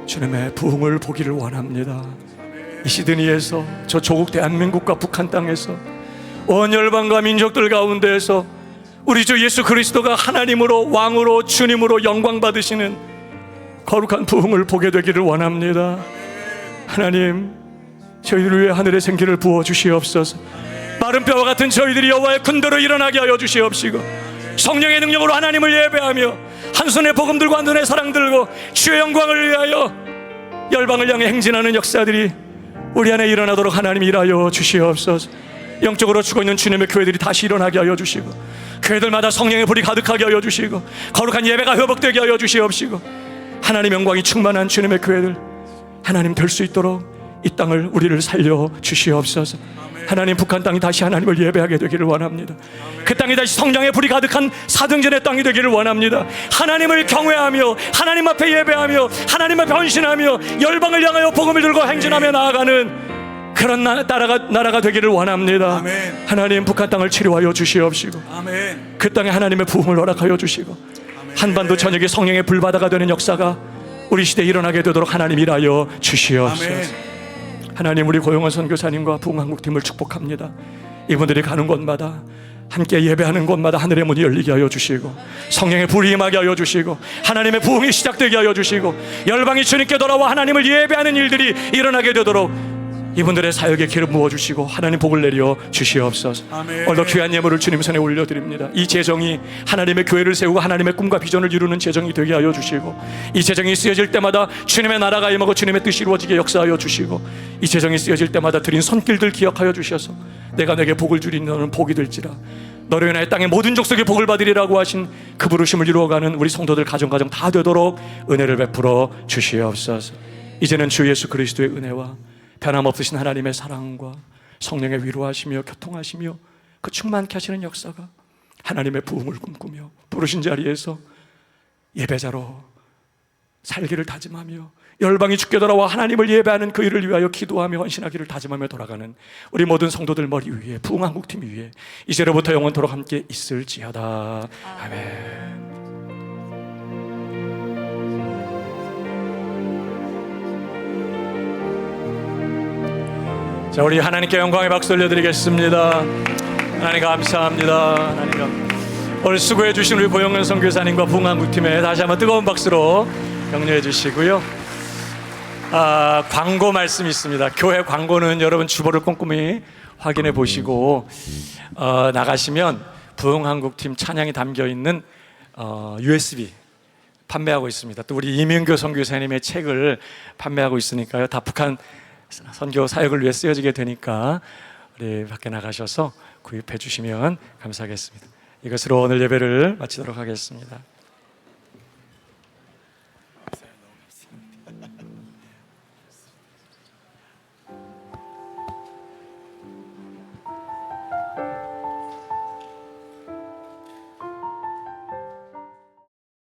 주님의 부흥을 보기를 원합니다. 이 시드니에서 저 조국 대한민국과 북한 땅에서 온 열방과 민족들 가운데에서 우리 주 예수 그리스도가 하나님으로 왕으로 주님으로 영광 받으시는 거룩한 부흥을 보게 되기를 원합니다. 하나님, 저희들 위해 하늘의 생기를 부어 주시옵소서. 마른 뼈와 같은 저희들이 여호와의 군대로 일어나게 하여 주시옵시고, 성령의 능력으로 하나님을 예배하며 한 손에 복음 들고 한 손에 사랑 들고 주의 영광을 위하여 열방을 향해 행진하는 역사들이 우리 안에 일어나도록 하나님 일하여 주시옵소서. 영적으로 죽어있는 주님의 교회들이 다시 일어나게 하여 주시고, 교회들마다 성령의 불이 가득하게 하여 주시고, 거룩한 예배가 회복되게 하여 주시옵시고, 하나님 영광이 충만한 주님의 교회들 하나님 될 수 있도록 이 땅을 우리를 살려 주시옵소서. 하나님, 북한 땅이 다시 하나님을 예배하게 되기를 원합니다. 그 땅이 다시 성령의 불이 가득한 사등전의 땅이 되기를 원합니다. 하나님을 경외하며 하나님 앞에 예배하며 하나님 앞에 헌신하며 열방을 향하여 복음을 들고 행진하며 나아가는 그런 나라가 되기를 원합니다. 아멘. 하나님, 북한 땅을 치료하여 주시옵시고, 아멘. 그 땅에 하나님의 부흥을 허락하여 주시고, 한반도 전역이 성령의 불바다가 되는 역사가 우리 시대에 일어나게 되도록 하나님 일하여 주시옵소서. 아멘. 하나님, 우리 고용원 선교사님과 부흥한국팀을 축복합니다. 이분들이 가는 곳마다 함께 예배하는 곳마다 하늘의 문이 열리게 하여 주시고, 성령의 불이 임하게 하여 주시고, 하나님의 부흥이 시작되게 하여 주시고, 열방이 주님께 돌아와 하나님을 예배하는 일들이 일어나게 되도록 이분들의 사역에 기름 부어주시고 하나님 복을 내려 주시옵소서. 아멘. 오늘도 귀한 예물을 주님 손에 올려드립니다. 이 재정이 하나님의 교회를 세우고 하나님의 꿈과 비전을 이루는 재정이 되게 하여 주시고, 이 재정이 쓰여질 때마다 주님의 나라가 임하고 주님의 뜻이 이루어지게 역사하여 주시고, 이 재정이 쓰여질 때마다 드린 손길들 기억하여 주셔서 내가 내게 복을 주린 너는 복이 될지라, 너로 인하여 땅의 모든 족속의 복을 받으리라고 하신 그 부르심을 이루어가는 우리 성도들 가정 다 되도록 은혜를 베풀어 주시옵소서. 이제는 주 예수 그리스도의 은혜와 변함없으신 하나님의 사랑과 성령의 위로하시며 교통하시며 그 충만케 하시는 역사가 하나님의 부흥을 꿈꾸며 부르신 자리에서 예배자로 살기를 다짐하며 열방이 주께 돌아와 하나님을 예배하는 그 일을 위하여 기도하며 헌신하기를 다짐하며 돌아가는 우리 모든 성도들 머리 위에, 부흥한국팀 위에 이제로부터 영원토록 함께 있을지어다. 아멘. 자, 우리 하나님께 영광의 박수 올려드리겠습니다. 하나님 감사합니다. 하나님 오늘 수고해 주신 우리 고영은 선교사님과 부흥한국팀에 다시 한번 뜨거운 박수로 격려해 주시고요. 광고 말씀이 있습니다. 교회 광고는 여러분 주보를 꼼꼼히 확인해 보시고 나가시면 부흥한국팀 찬양이 담겨 있는 USB 판매하고 있습니다. 또 우리 이민교 선교사님의 책을 판매하고 있으니까요. 다 북한 선교 사역을 위해 쓰여지게 되니까 우리 밖에 나가셔서 구입해 주시면 감사하겠습니다. 이것으로 오늘 예배를 마치도록 하겠습니다.